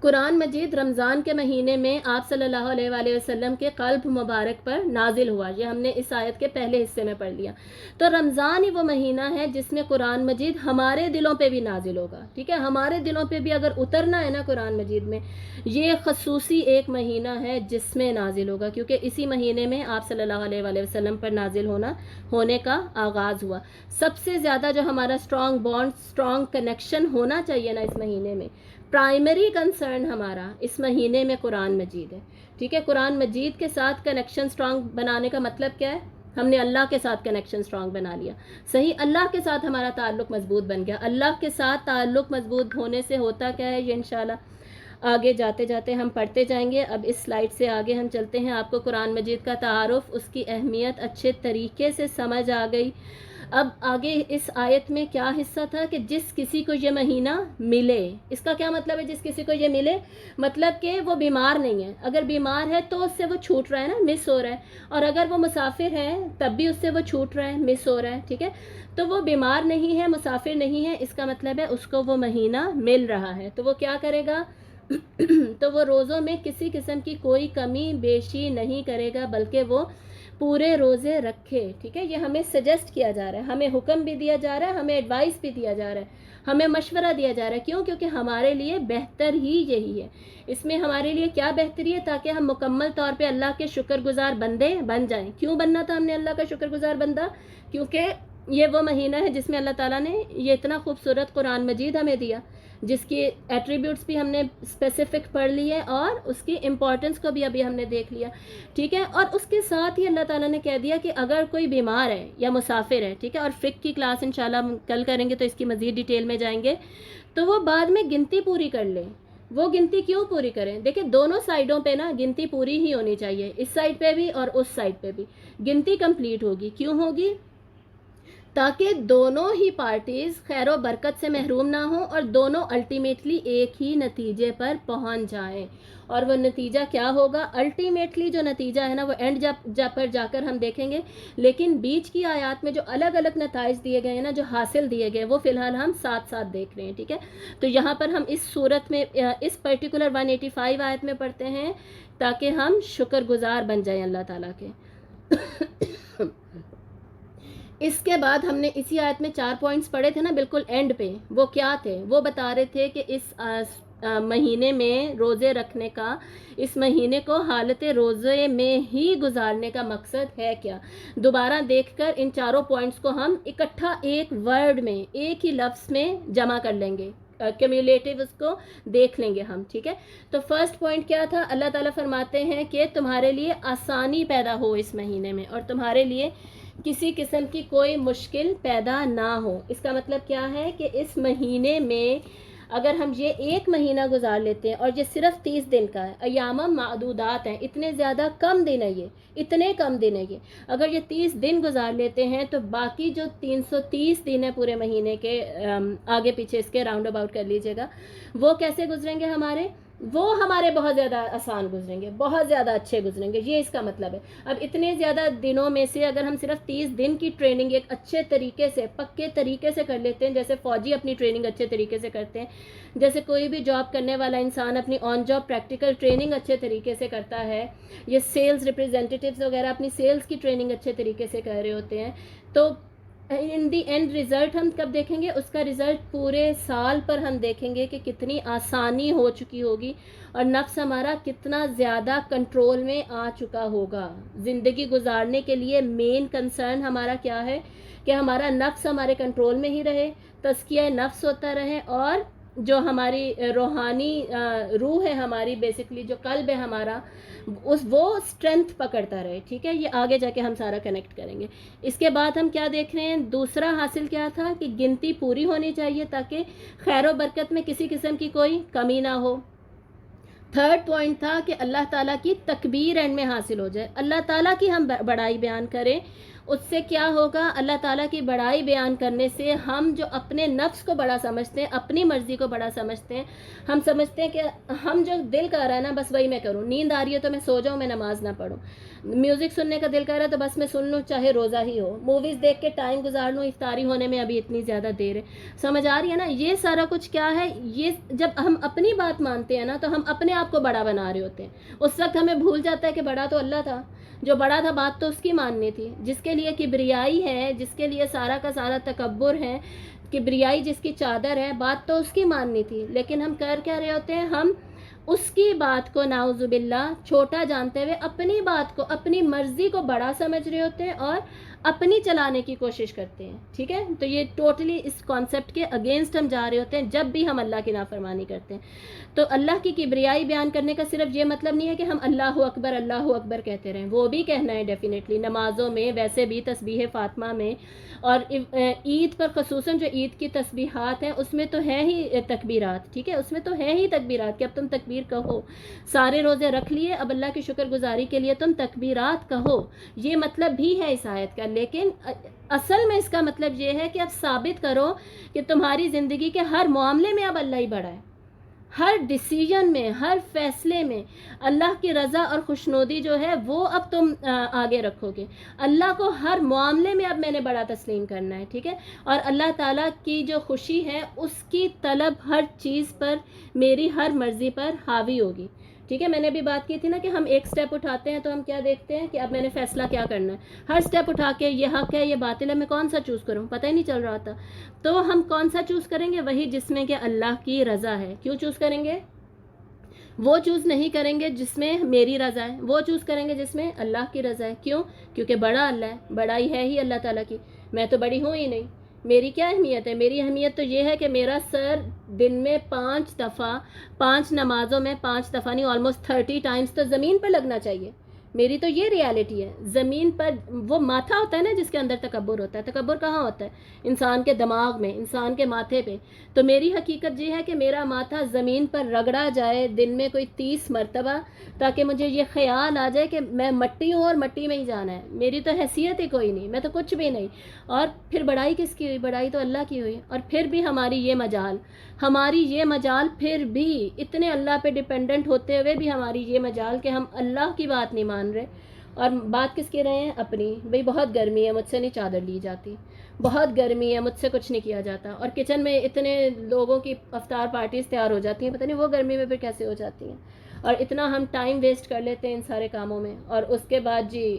قرآن مجید رمضان کے مہینے میں آپ صلی اللہ علیہ وآلہ وسلم کے قلب مبارک پر نازل ہوا, یہ ہم نے اس آیت کے پہلے حصے میں پڑھ لیا. تو رمضان ہی وہ مہینہ ہے جس میں قرآن مجید ہمارے دلوں پہ بھی نازل ہوگا. ٹھیک ہے, ہمارے دلوں پہ بھی اگر اترنا ہے نا قرآن مجید میں, یہ خصوصی ایک مہینہ ہے جس میں نازل ہوگا, کیونکہ اسی مہینے میں آپ صلی اللہ علیہ وآلہ وسلم پر نازل ہونے کا آغاز ہوا. سب سے زیادہ جو ہمارا اسٹرانگ بانڈ, اسٹرانگ کنیکشن ہونا چاہیے نا اس مہینے میں, پرائمری کنسرن ہمارا اس مہینے میں قرآن مجید ہے. ٹھیک ہے, قرآن مجید کے ساتھ کنیکشن سٹرونگ بنانے کا مطلب کیا ہے, ہم نے اللہ کے ساتھ کنیکشن سٹرونگ بنا لیا. صحیح, اللہ کے ساتھ ہمارا تعلق مضبوط بن گیا. اللہ کے ساتھ تعلق مضبوط ہونے سے ہوتا کیا ہے, یہ انشاءاللہ آگے جاتے جاتے ہم پڑھتے جائیں گے. اب اس سلائیڈ سے آگے ہم چلتے ہیں. آپ کو قرآن مجید کا تعارف, اس کی اہمیت اچھے طریقے سے سمجھ آ گئی. اب آگے اس آیت میں کیا حصہ تھا کہ جس کسی کو یہ مہینہ ملے, اس کا کیا مطلب ہے جس کسی کو یہ ملے, مطلب کہ وہ بیمار نہیں ہے. اگر بیمار ہے تو اس سے وہ چھوٹ رہا ہے نا, مس ہو رہا ہے, اور اگر وہ مسافر ہے تب بھی اس سے وہ چھوٹ رہا ہے, مس ہو رہا ہے. ٹھیک ہے, تو وہ بیمار نہیں ہے, مسافر نہیں ہے, اس کا مطلب ہے اس کو وہ مہینہ مل رہا ہے. تو وہ کیا کرے گا, تو وہ روزوں میں کسی قسم کی کوئی کمی بیشی نہیں کرے گا, بلکہ وہ پورے روزے رکھے. ٹھیک ہے, یہ ہمیں سجیسٹ کیا جا رہا ہے, ہمیں حکم بھی دیا جا رہا ہے, ہمیں ایڈوائس بھی دیا جا رہا ہے, ہمیں مشورہ دیا جا رہا ہے. کیوں؟ کیونکہ ہمارے لیے بہتر ہی یہی ہے. اس میں ہمارے لیے کیا بہتری ہے, تاکہ ہم مکمل طور پہ اللہ کے شکر گزار بندے بن جائیں. کیوں بننا تھا ہم نے اللہ کا شکر گزار بندہ, کیونکہ یہ وہ مہینہ ہے جس میں اللہ تعالیٰ نے یہ اتنا خوبصورت قرآن مجید ہمیں دیا, جس کی ایٹریبیوٹس بھی ہم نے اسپیسیفک پڑھ لی ہے, اور اس کی امپورٹنس کو بھی ابھی ہم نے دیکھ لیا. ٹھیک ہے, اور اس کے ساتھ ہی اللہ تعالیٰ نے کہہ دیا کہ اگر کوئی بیمار ہے یا مسافر ہے, ٹھیک ہے, اور فقہ کی کلاس انشاءاللہ ہم کل کریں گے تو اس کی مزید ڈیٹیل میں جائیں گے, تو وہ بعد میں گنتی پوری کر لیں. وہ گنتی کیوں پوری کریں, دیکھیں دونوں سائڈوں پہ نا گنتی پوری ہی ہونی چاہیے, اس سائڈ پہ بھی اور اس سائڈ پہ بھی گنتی کمپلیٹ ہوگی. کیوں ہوگی, تاکہ دونوں ہی پارٹیز خیر و برکت سے محروم نہ ہوں, اور دونوں الٹیمیٹلی ایک ہی نتیجے پر پہنچ جائیں. اور وہ نتیجہ کیا ہوگا, الٹیمیٹلی جو نتیجہ ہے نا وہ اینڈ پر جا کر ہم دیکھیں گے. لیکن بیچ کی آیات میں جو الگ الگ نتائج دیے گئے ہیں نا, جو حاصل دیے گئے, وہ فی الحال ہم ساتھ ساتھ دیکھ رہے ہیں. ٹھیک ہے, تو یہاں پر ہم اس صورت میں اس پرٹیکولر 185 آیت میں پڑھتے ہیں تاکہ ہم شکر گزار بن جائیں اللہ تعالیٰ کے. اس کے بعد ہم نے اسی آیت میں 4 پوائنٹس پڑھے تھے نا بالکل اینڈ پہ، وہ کیا تھے؟ وہ بتا رہے تھے کہ اس مہینے میں روزے رکھنے کا، اس مہینے کو حالت روزے میں ہی گزارنے کا مقصد ہے کیا۔ دوبارہ دیکھ کر ان چاروں پوائنٹس کو ہم اکٹھا ایک ورڈ میں، ایک ہی لفظ میں جمع کر لیں گے، کیومولیٹیو اس کو دیکھ لیں گے ہم، ٹھیک ہے۔ تو فرسٹ پوائنٹ کیا تھا؟ اللہ تعالیٰ فرماتے ہیں کہ تمہارے لیے آسانی پیدا ہو اس مہینے میں، اور تمہارے لیے کسی قسم کی کوئی مشکل پیدا نہ ہو۔ اس کا مطلب کیا ہے کہ اس مہینے میں اگر ہم یہ ایک مہینہ گزار لیتے ہیں، اور یہ صرف 30 دن کا ہے، ایام معدودات ہیں، اتنے زیادہ کم دن ہے، یہ اتنے کم دن ہے، یہ اگر یہ 30 دن گزار لیتے ہیں تو باقی جو 330 دن ہے پورے مہینے کے، آگے پیچھے اس کے راؤنڈ اباؤٹ کر لیجئے گا، وہ کیسے گزریں گے ہمارے؟ وہ ہمارے بہت زیادہ آسان گزریں گے، بہت زیادہ اچھے گزریں گے، یہ اس کا مطلب ہے۔ اب اتنے زیادہ دنوں میں سے اگر ہم صرف 30 دن کی ٹریننگ ایک اچھے طریقے سے، پکے طریقے سے کر لیتے ہیں، جیسے فوجی اپنی ٹریننگ اچھے طریقے سے کرتے ہیں، جیسے کوئی بھی جاب کرنے والا انسان اپنی آن جاب پریکٹیکل ٹریننگ اچھے طریقے سے کرتا ہے، یہ سیلز ریپرزینٹیٹیوز وغیرہ اپنی سیلز کی ٹریننگ اچھے طریقے سے کر رہے ہوتے ہیں، تو ان دی اینڈ رزلٹ ہم کب دیکھیں گے؟ اس کا رزلٹ پورے سال پر ہم دیکھیں گے کہ کتنی آسانی ہو چکی ہوگی، اور نفس ہمارا کتنا زیادہ کنٹرول میں آ چکا ہوگا۔ زندگی گزارنے کے لیے مین کنسرن ہمارا کیا ہے؟ کہ ہمارا نفس ہمارے کنٹرول میں ہی رہے، تزکیہ نفس ہوتا رہے، اور جو ہماری روحانی روح ہے ہماری، بیسکلی جو قلب ہے ہمارا، وہ اسٹرینتھ پکڑتا رہے، ٹھیک ہے۔ یہ آگے جا کے ہم سارا کنیکٹ کریں گے۔ اس کے بعد ہم کیا دیکھ رہے ہیں؟ دوسرا حاصل کیا تھا؟ کہ گنتی پوری ہونی چاہیے تاکہ خیر و برکت میں کسی قسم کی کوئی کمی نہ ہو۔ تھرڈ پوائنٹ تھا کہ اللہ تعالیٰ کی تکبیر اینڈ میں حاصل ہو جائے، اللہ تعالیٰ کی ہم بڑائی بیان کریں۔ اس سے کیا ہوگا؟ اللہ تعالیٰ کی بڑائی بیان کرنے سے ہم جو اپنے نفس کو بڑا سمجھتے ہیں، اپنی مرضی کو بڑا سمجھتے ہیں، ہم سمجھتے ہیں کہ ہم جو دل کر رہا ہے نا بس وہی میں کروں، نیند آ رہی ہے تو میں سو جاؤں، میں نماز نہ پڑھوں، میوزک سننے کا دل کر رہا ہے تو بس میں سن لوں چاہے روزہ ہی ہو، موویز دیکھ کے ٹائم گزار لوں، افطاری ہونے میں ابھی اتنی زیادہ دیر ہے، سمجھ آ رہی ہے نا؟ یہ سارا کچھ کیا ہے؟ یہ جب ہم اپنی بات مانتے ہیں نا تو ہم اپنے آپ کو بڑا بنا رہے ہوتے ہیں، اس وقت ہمیں بھول جاتا ہے کہ بڑا تو اللہ تھا، جو بڑا تھا بات تو اس کی ماننی تھی، جس کے لیے کبریائی ہے، جس کے لیے سارا کا سارا تکبر ہے، کبریائی جس کی چادر ہے، بات تو اس کی ماننی تھی، لیکن ہم کر کیا رہے ہوتے ہیں؟ ہم اس کی بات کو نعوذ باللہ چھوٹا جانتے ہوئے اپنی بات کو، اپنی مرضی کو بڑا سمجھ رہے ہوتے ہیں اور اپنی چلانے کی کوشش کرتے ہیں، ٹھیک ہے۔ تو یہ ٹوٹلی اس کانسیپٹ کے اگینسٹ ہم جا رہے ہوتے ہیں جب بھی ہم اللہ کی نافرمانی کرتے ہیں۔ تو اللہ کی کبریائی بیان کرنے کا صرف یہ مطلب نہیں ہے کہ ہم اللہ اکبر کہتے رہیں، وہ بھی کہنا ہے ڈیفینیٹلی، نمازوں میں، ویسے بھی تسبیح فاطمہ میں، اور عید پر خصوصاً جو عید کی تسبیحات ہیں اس میں تو ہے ہی تکبیرات، ٹھیک ہے، اس میں تو ہے ہی تکبیرات کہ اب تم تکبیر کہو، سارے روزے رکھ لیے، اب اللہ کی شکر گزاری کے لیے تم تکبیرات کہو، یہ مطلب بھی ہے اس آیت کا، لیکن اصل میں اس کا مطلب یہ ہے کہ اب ثابت کرو کہ تمہاری زندگی کے ہر معاملے میں اب اللہ ہی بڑا ہے، ہر ڈیسیجن میں، ہر فیصلے میں اللہ کی رضا اور خوشنودی جو ہے وہ اب تم آگے رکھو گے، اللہ کو ہر معاملے میں اب میں نے بڑا تسلیم کرنا ہے، ٹھیک ہے، اور اللہ تعالیٰ کی جو خوشی ہے اس کی طلب ہر چیز پر، میری ہر مرضی پر حاوی ہوگی، ٹھیک ہے۔ میں نے ابھی بات کی تھی نا کہ ہم ایک سٹیپ اٹھاتے ہیں تو ہم کیا دیکھتے ہیں کہ اب میں نے فیصلہ کیا کرنا ہے، ہر سٹیپ اٹھا کے یہ حق ہے یہ باطل ہے، میں کون سا چوز کروں، پتہ ہی نہیں چل رہا تھا، تو ہم کون سا چوز کریں گے؟ وہی جس میں کہ اللہ کی رضا ہے۔ کیوں چوز کریں گے؟ وہ چوز نہیں کریں گے جس میں میری رضا ہے، وہ چوز کریں گے جس میں اللہ کی رضا ہے۔ کیوں؟ کیونکہ بڑا اللہ ہے، بڑائی ہے ہی اللہ تعالیٰ کی، میں تو بڑی ہوں ہی نہیں، میری کیا اہمیت ہے؟ میری اہمیت تو یہ ہے کہ میرا سر دن میں 5 دفعہ، 5 نمازوں میں 5 دفعہ نہیں، آلموسٹ 30 ٹائمز تو زمین پر لگنا چاہیے، میری تو یہ ریالٹی ہے، زمین پر وہ ماتھا ہوتا ہے نا جس کے اندر تکبر ہوتا ہے، تکبر کہاں ہوتا ہے؟ انسان کے دماغ میں، انسان کے ماتھے پہ، تو میری حقیقت یہ ہے کہ میرا ماتھا زمین پر رگڑا جائے دن میں کوئی 30 مرتبہ، تاکہ مجھے یہ خیال آ جائے کہ میں مٹی ہوں اور مٹی میں ہی جانا ہے، میری تو حیثیت ہی کوئی نہیں، میں تو کچھ بھی نہیں، اور پھر بڑائی کس کی ہوئی؟ بڑائی تو اللہ کی ہوئی، اور پھر بھی ہماری یہ مجال پھر بھی اتنے اللہ پہ ڈیپینڈنٹ ہوتے ہوئے بھی ہماری یہ مجال کہ ہم اللہ کی بات نہیں مان رہے، اور بات کس کی رہے ہیں؟ اپنی، بھئی بہت گرمی ہے مجھ سے نہیں چادر لی جاتی، بہت گرمی ہے مجھ سے کچھ نہیں کیا جاتا، اور کچن میں اتنے لوگوں کی افطار پارٹیز تیار ہو جاتی ہیں، پتہ نہیں وہ گرمی میں پھر کیسے ہو جاتی ہیں، اور اتنا ہم ٹائم ویسٹ کر لیتے ہیں ان سارے کاموں میں، اور اس کے بعد جی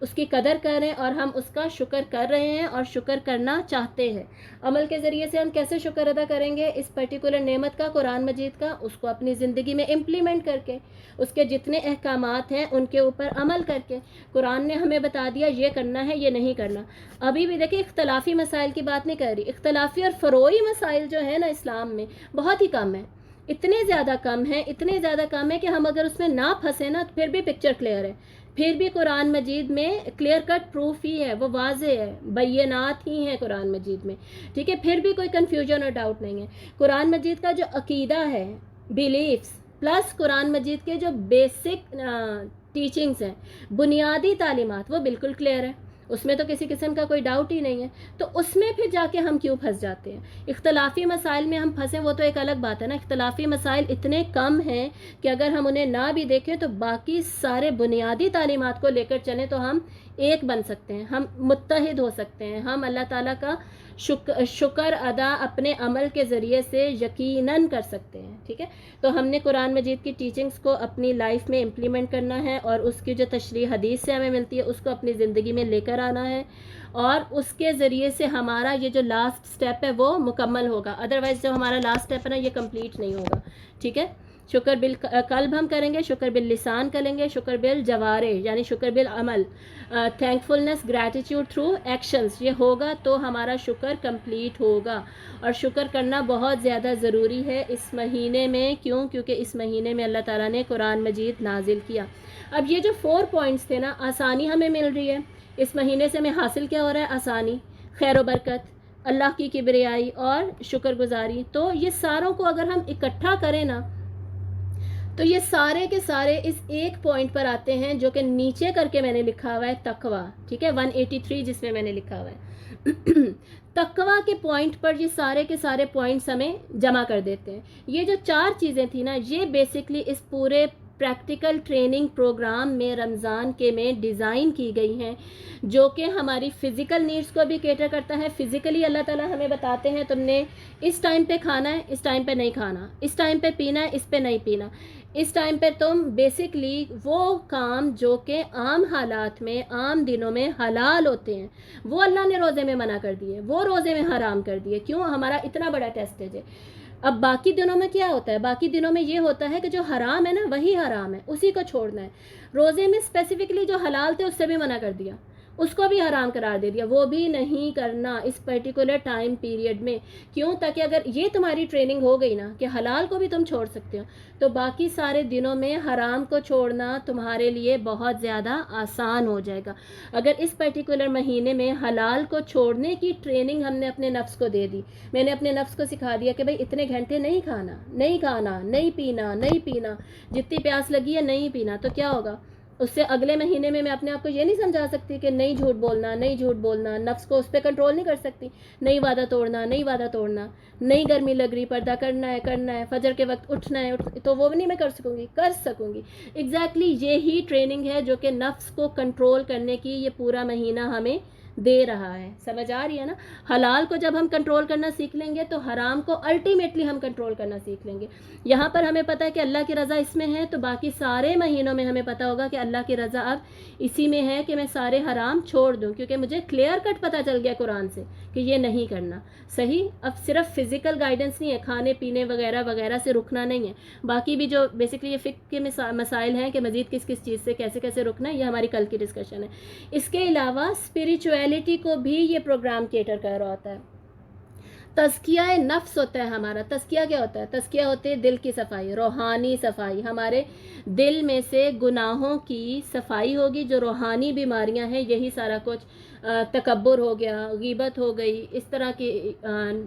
اس کی قدر کریں اور ہم اس کا شکر کر رہے ہیں اور شکر کرنا چاہتے ہیں. عمل کے ذریعے سے ہم کیسے شکر ادا کریں گے اس پرٹیکولر نعمت کا, قرآن مجید کا, اس کو اپنی زندگی میں امپلیمنٹ کر کے, اس کے جتنے احکامات ہیں ان کے اوپر عمل کر کے. قرآن نے ہمیں بتا دیا یہ کرنا ہے, یہ نہیں کرنا. ابھی بھی دیکھیں اختلافی مسائل کی بات نہیں کر رہی, اختلافی اور فروعی مسائل جو ہیں نا اسلام میں بہت ہی کم ہیں, اتنے زیادہ کم ہیں, اتنے زیادہ کم ہے کہ ہم اگر اس میں نہ پھنسے نا پھر بھی پکچر کلیئر ہے. پھر بھی قرآن مجید میں کلیئر کٹ پروف ہی ہے, وہ واضح ہے, بینات ہی ہیں قرآن مجید میں, ٹھیک ہے. پھر بھی کوئی کنفیوژن اور ڈاؤٹ نہیں ہے. قرآن مجید کا جو عقیدہ ہے, بیلیفز پلس قرآن مجید کے جو بیسک ٹیچنگز ہیں, بنیادی تعلیمات, وہ بالکل کلیئر ہے, اس میں تو کسی قسم کا کوئی ڈاؤٹ ہی نہیں ہے. تو اس میں پھر جا کے ہم کیوں پھنس جاتے ہیں؟ اختلافی مسائل میں ہم پھنسیں وہ تو ایک الگ بات ہے نا. اختلافی مسائل اتنے کم ہیں کہ اگر ہم انہیں نہ بھی دیکھیں تو باقی سارے بنیادی تعلیمات کو لے کر چلیں تو ہم ایک بن سکتے ہیں, ہم متحد ہو سکتے ہیں, ہم اللہ تعالیٰ کا شکر ادا اپنے عمل کے ذریعے سے یقیناً کر سکتے ہیں, ٹھیک ہے. تو ہم نے قرآن مجید کی ٹیچنگز کو اپنی لائف میں امپلیمنٹ کرنا ہے اور اس کی جو تشریح حدیث سے ہمیں ملتی ہے اس کو اپنی زندگی میں لے کر آنا ہے, اور اس کے ذریعے سے ہمارا یہ جو لاسٹ سٹیپ ہے وہ مکمل ہوگا. ادروائز جو ہمارا لاسٹ سٹیپ ہے نا یہ کمپلیٹ نہیں ہوگا, ٹھیک ہے. شکر بالقلب ہم کریں گے, شکر باللسان کریں گے, شکر بالجوارح یعنی شکر بالعمل, تھینکفلنس گریٹیٹیوڈ تھرو ایکشنز, یہ ہوگا تو ہمارا شکر کمپلیٹ ہوگا. اور شکر کرنا بہت زیادہ ضروری ہے اس مہینے میں. کیوں؟ کیونکہ اس مہینے میں اللہ تعالیٰ نے قرآن مجید نازل کیا. اب یہ جو 4 پوائنٹس تھے نا, آسانی ہمیں مل رہی ہے اس مہینے سے, ہمیں حاصل کیا ہو رہا ہے؟ آسانی, خیر و برکت, اللہ کی کبریائی اور شکر گزاری. تو یہ ساروں کو اگر ہم اکٹھا کریں نا تو یہ سارے کے سارے اس ایک پوائنٹ پر آتے ہیں جو کہ نیچے کر کے میں نے لکھا ہوا ہے تقوی, ٹھیک ہے, 183 جس میں نے لکھا ہوا ہے. تقوی کے پوائنٹ پر یہ سارے کے سارے پوائنٹس ہمیں جمع کر دیتے ہیں. یہ جو 4 چیزیں تھیں نا یہ بیسکلی اس پورے پریکٹیکل ٹریننگ پروگرام میں رمضان کے میں ڈیزائن کی گئی ہیں, جو کہ ہماری فزیکل نیڈز کو بھی کیٹر کرتا ہے. فزیکلی اللہ تعالیٰ ہمیں بتاتے ہیں تم نے اس ٹائم پہ کھانا ہے, اس ٹائم پہ نہیں کھانا, اس ٹائم پہ پینا ہے, اس پہ نہیں پینا, اس ٹائم پہ تم بیسکلی وہ کام جو کہ عام حالات میں عام دنوں میں حلال ہوتے ہیں وہ اللہ نے روزے میں منع کر دیے, وہ روزے میں حرام کر دیے. کیوں؟ ہمارا اتنا بڑا ٹیسٹ ہے. اب باقی دنوں میں کیا ہوتا ہے؟ باقی دنوں میں یہ ہوتا ہے کہ جو حرام ہے نا وہی حرام ہے, اسی کو چھوڑنا ہے. روزے میں اسپیسیفکلی جو حلال تھے اس سے بھی منع کر دیا, اس کو بھی حرام قرار دے دیا, وہ بھی نہیں کرنا اس پرٹیکولر ٹائم پیریڈ میں. کیوں؟ تاکہ اگر یہ تمہاری ٹریننگ ہو گئی نا کہ حلال کو بھی تم چھوڑ سکتے ہو تو باقی سارے دنوں میں حرام کو چھوڑنا تمہارے لیے بہت زیادہ آسان ہو جائے گا. اگر اس پرٹیکولر مہینے میں حلال کو چھوڑنے کی ٹریننگ ہم نے اپنے نفس کو دے دی, میں نے اپنے نفس کو سکھا دیا کہ بھائی اتنے گھنٹے نہیں کھانا, نہیں کھانا, نہیں پینا, نہیں پینا, جتنی پیاس لگی ہے نہیں پینا, تو کیا ہوگا؟ اس سے اگلے مہینے میں اپنے آپ کو یہ نہیں سمجھا سکتی کہ نہیں جھوٹ بولنا, نہیں جھوٹ بولنا, نفس کو اس پہ کنٹرول نہیں کر سکتی, نہیں وعدہ توڑنا, نہیں وعدہ توڑنا, نہیں گرمی لگ رہی, پردہ کرنا ہے, فجر کے وقت اٹھنا ہے, تو وہ بھی نہیں میں کر سکوں گی. ایگزیکٹلی یہی ٹریننگ ہے جو کہ نفس کو کنٹرول کرنے کی یہ پورا مہینہ ہمیں دے رہا ہے. سمجھ آ رہی ہے نا؟ حلال کو جب ہم کنٹرول کرنا سیکھ لیں گے تو حرام کو الٹیمیٹلی ہم کنٹرول کرنا سیکھ لیں گے. یہاں پر ہمیں پتہ ہے کہ اللہ کی رضا اس میں ہے, تو باقی سارے مہینوں میں ہمیں پتہ ہوگا کہ اللہ کی رضا اب اسی میں ہے کہ میں سارے حرام چھوڑ دوں, کیونکہ مجھے کلیئر کٹ پتہ چل گیا قرآن سے کہ یہ نہیں کرنا. صحیح؟ اب صرف فزیکل گائیڈنس نہیں ہے, کھانے پینے وغیرہ وغیرہ سے رکنا نہیں ہے, باقی بھی جو بیسکلی یہ فقہ کے مسائل ہیں کہ مزید کس کس چیز سے کیسے کیسے رکنا ہے, یہ ہماری کل کی ڈسکشن ہے. اس کے علاوہ اسپریچویلٹی کو بھی یہ پروگرام کیٹر کر رہا ہوتا ہے. تزکیہ نفس ہوتا ہے ہمارا. تزکیہ کیا ہوتا ہے؟ تزکیہ ہوتے ہے دل کی صفائی, روحانی صفائی. ہمارے دل میں سے گناہوں کی صفائی ہوگی, جو روحانی بیماریاں ہیں یہی سارا کچھ, تکبر ہو گیا, غیبت ہو گئی, اس طرح کی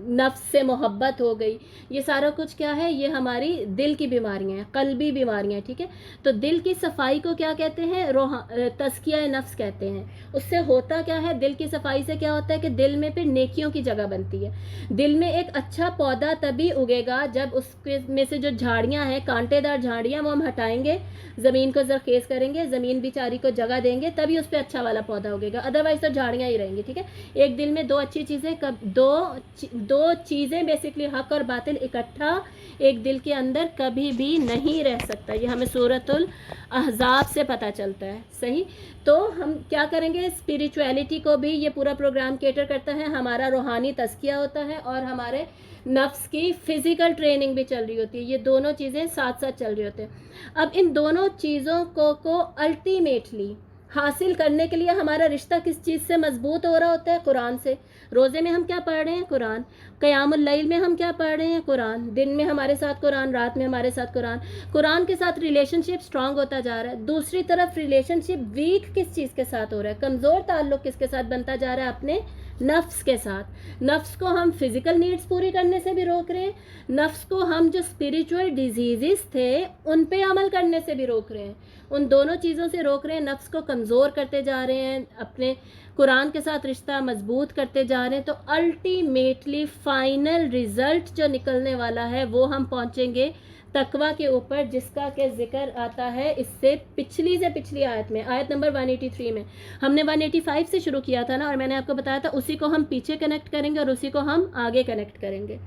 نفس سے محبت ہو گئی, یہ سارا کچھ کیا ہے؟ یہ ہماری دل کی بیماریاں ہیں, قلبی بیماریاں, ٹھیک ہے. تو دل کی صفائی کو کیا کہتے ہیں؟ تزکیہ نفس کہتے ہیں. اس سے ہوتا کیا ہے؟ دل کی صفائی سے کیا ہوتا ہے کہ دل میں پھر نیکیوں کی جگہ بنتی ہے. دل میں ایک اچھا پودا تبھی اگے گا جب اس میں سے جو جھاڑیاں ہیں, کانٹے دار جھاڑیاں, وہ ہم ہٹائیں گے, زمین کو زرخیز کریں گے, زمین بیچاری کو جگہ دیں گے, تبھی اس پہ اچھا والا پودا اگے گا. ادروائز تو گاڑیاں ہی رہیں گی. ٹھیک ہے, ایک دل میں دو اچھی چیزیں, دو چیزیں بیسکلی حق اور باطل اکٹھا ایک دل کے اندر کبھی بھی نہیں رہ سکتا. یہ ہمیں سورۃ الاحزاب سے پتہ چلتا ہے. صحیح, تو ہم کیا کریں گے, اسپریچویلٹی کو بھی یہ پورا پروگرام کیٹر کرتا ہے. ہمارا روحانی تزکیہ ہوتا ہے اور ہمارے نفس کی فزیکل ٹریننگ بھی چل رہی ہوتی ہے. یہ دونوں چیزیں ساتھ ساتھ چل رہی ہوتے ہیں. اب ان دونوں چیزوں کو الٹیمیٹلی حاصل کرنے کے لیے ہمارا رشتہ کس چیز سے مضبوط ہو رہا ہوتا ہے؟ قرآن سے. روزے میں ہم کیا پڑھ رہے ہیں؟ قرآن. قیام اللیل میں ہم کیا پڑھ رہے ہیں؟ قرآن. دن میں ہمارے ساتھ قرآن, رات میں ہمارے ساتھ قرآن. قرآن کے ساتھ ریلیشن شپ اسٹرانگ ہوتا جا رہا ہے. دوسری طرف ریلیشن شپ ویک کس چیز کے ساتھ ہو رہا ہے؟ کمزور تعلق کس کے ساتھ بنتا جا رہا ہے؟ اپنے نفس کے ساتھ. نفس کو ہم فزیکل نیڈز پوری کرنے سے بھی روک رہے ہیں, نفس کو ہم جو اسپریچول ڈیزیزز تھے ان پہ عمل کرنے سے بھی روک رہے ہیں. ان دونوں چیزوں سے روک رہے ہیں. نفس کو کمزور کرتے جا رہے ہیں, اپنے قرآن کے ساتھ رشتہ مضبوط کرتے جا رہے ہیں. تو الٹیمیٹلی فائنل رزلٹ جو نکلنے والا ہے وہ ہم پہنچیں گے تقویٰ کے اوپر, جس کا کہ ذکر آتا ہے اس سے پچھلی آیت میں, آیت نمبر 183 میں. ہم نے 185 سے شروع کیا تھا نا, اور میں نے آپ کو بتایا تھا اسی کو ہم پیچھے کنیکٹ کریں گے اور اسی کو ہم آگے کنیکٹ کریں گے.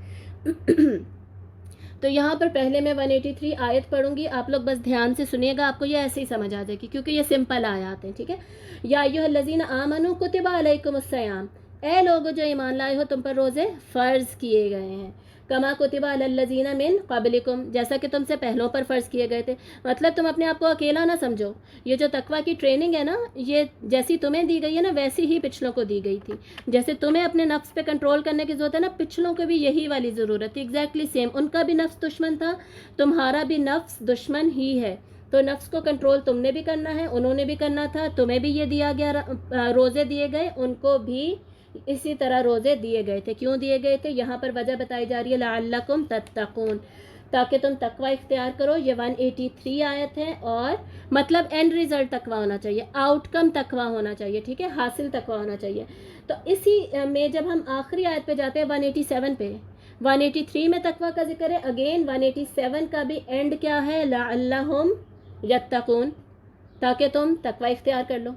تو یہاں پر پہلے میں 183 آیت پڑھوں گی, آپ لوگ بس دھیان سے سنیے گا, آپ کو یہ ایسے ہی سمجھ آ جائے گی کیونکہ یہ سمپل آیات ہیں. ٹھیک ہے, یا ایھا الذین آمنوا کتب علیکم الصیام, اے لوگو جو ایمان لائے ہو تم پر روزے فرض کیے گئے ہیں. کما کتب علی الذین من قبلکم, جیسا کہ تم سے پہلوں پر فرض کیے گئے تھے. مطلب تم اپنے آپ کو اکیلا نہ سمجھو. یہ جو تقویٰ کی ٹریننگ ہے نا, یہ جیسی تمہیں دی گئی ہے نا ویسی ہی پچھلوں کو دی گئی تھی. جیسے تمہیں اپنے نفس پہ کنٹرول کرنے کی ضرورت ہے نا, پچھلوں کو بھی یہی والی ضرورت ہے. Exactly same. ان کا بھی نفس دشمن تھا, تمہارا بھی نفس دشمن ہی ہے. تو نفس کو کنٹرول تم نے بھی کرنا ہے, انہوں نے بھی کرنا تھا. تمہیں بھی یہ دیا گیا, روزے دیے گئے, ان کو بھی اسی طرح روزے دیے گئے تھے. کیوں دیے گئے تھے؟ یہاں پر وجہ بتائی جا رہی ہے, لعلکم تتقون, تاکہ تم تقوی اختیار کرو. یہ 183 آیت ہے, اور مطلب اینڈ ریزلٹ تقوی ہونا چاہیے, آؤٹ کم تقوی ہونا چاہیے. ٹھیک ہے, حاصل تقوی ہونا چاہیے. تو اسی میں جب ہم آخری آیت پہ جاتے ہیں 187 پہ, 183 میں تقوی کا ذکر ہے, اگین 187 کا بھی اینڈ کیا ہے؟ لعلہم یتقون, تاکہ تم تقوی اختیار کر لو.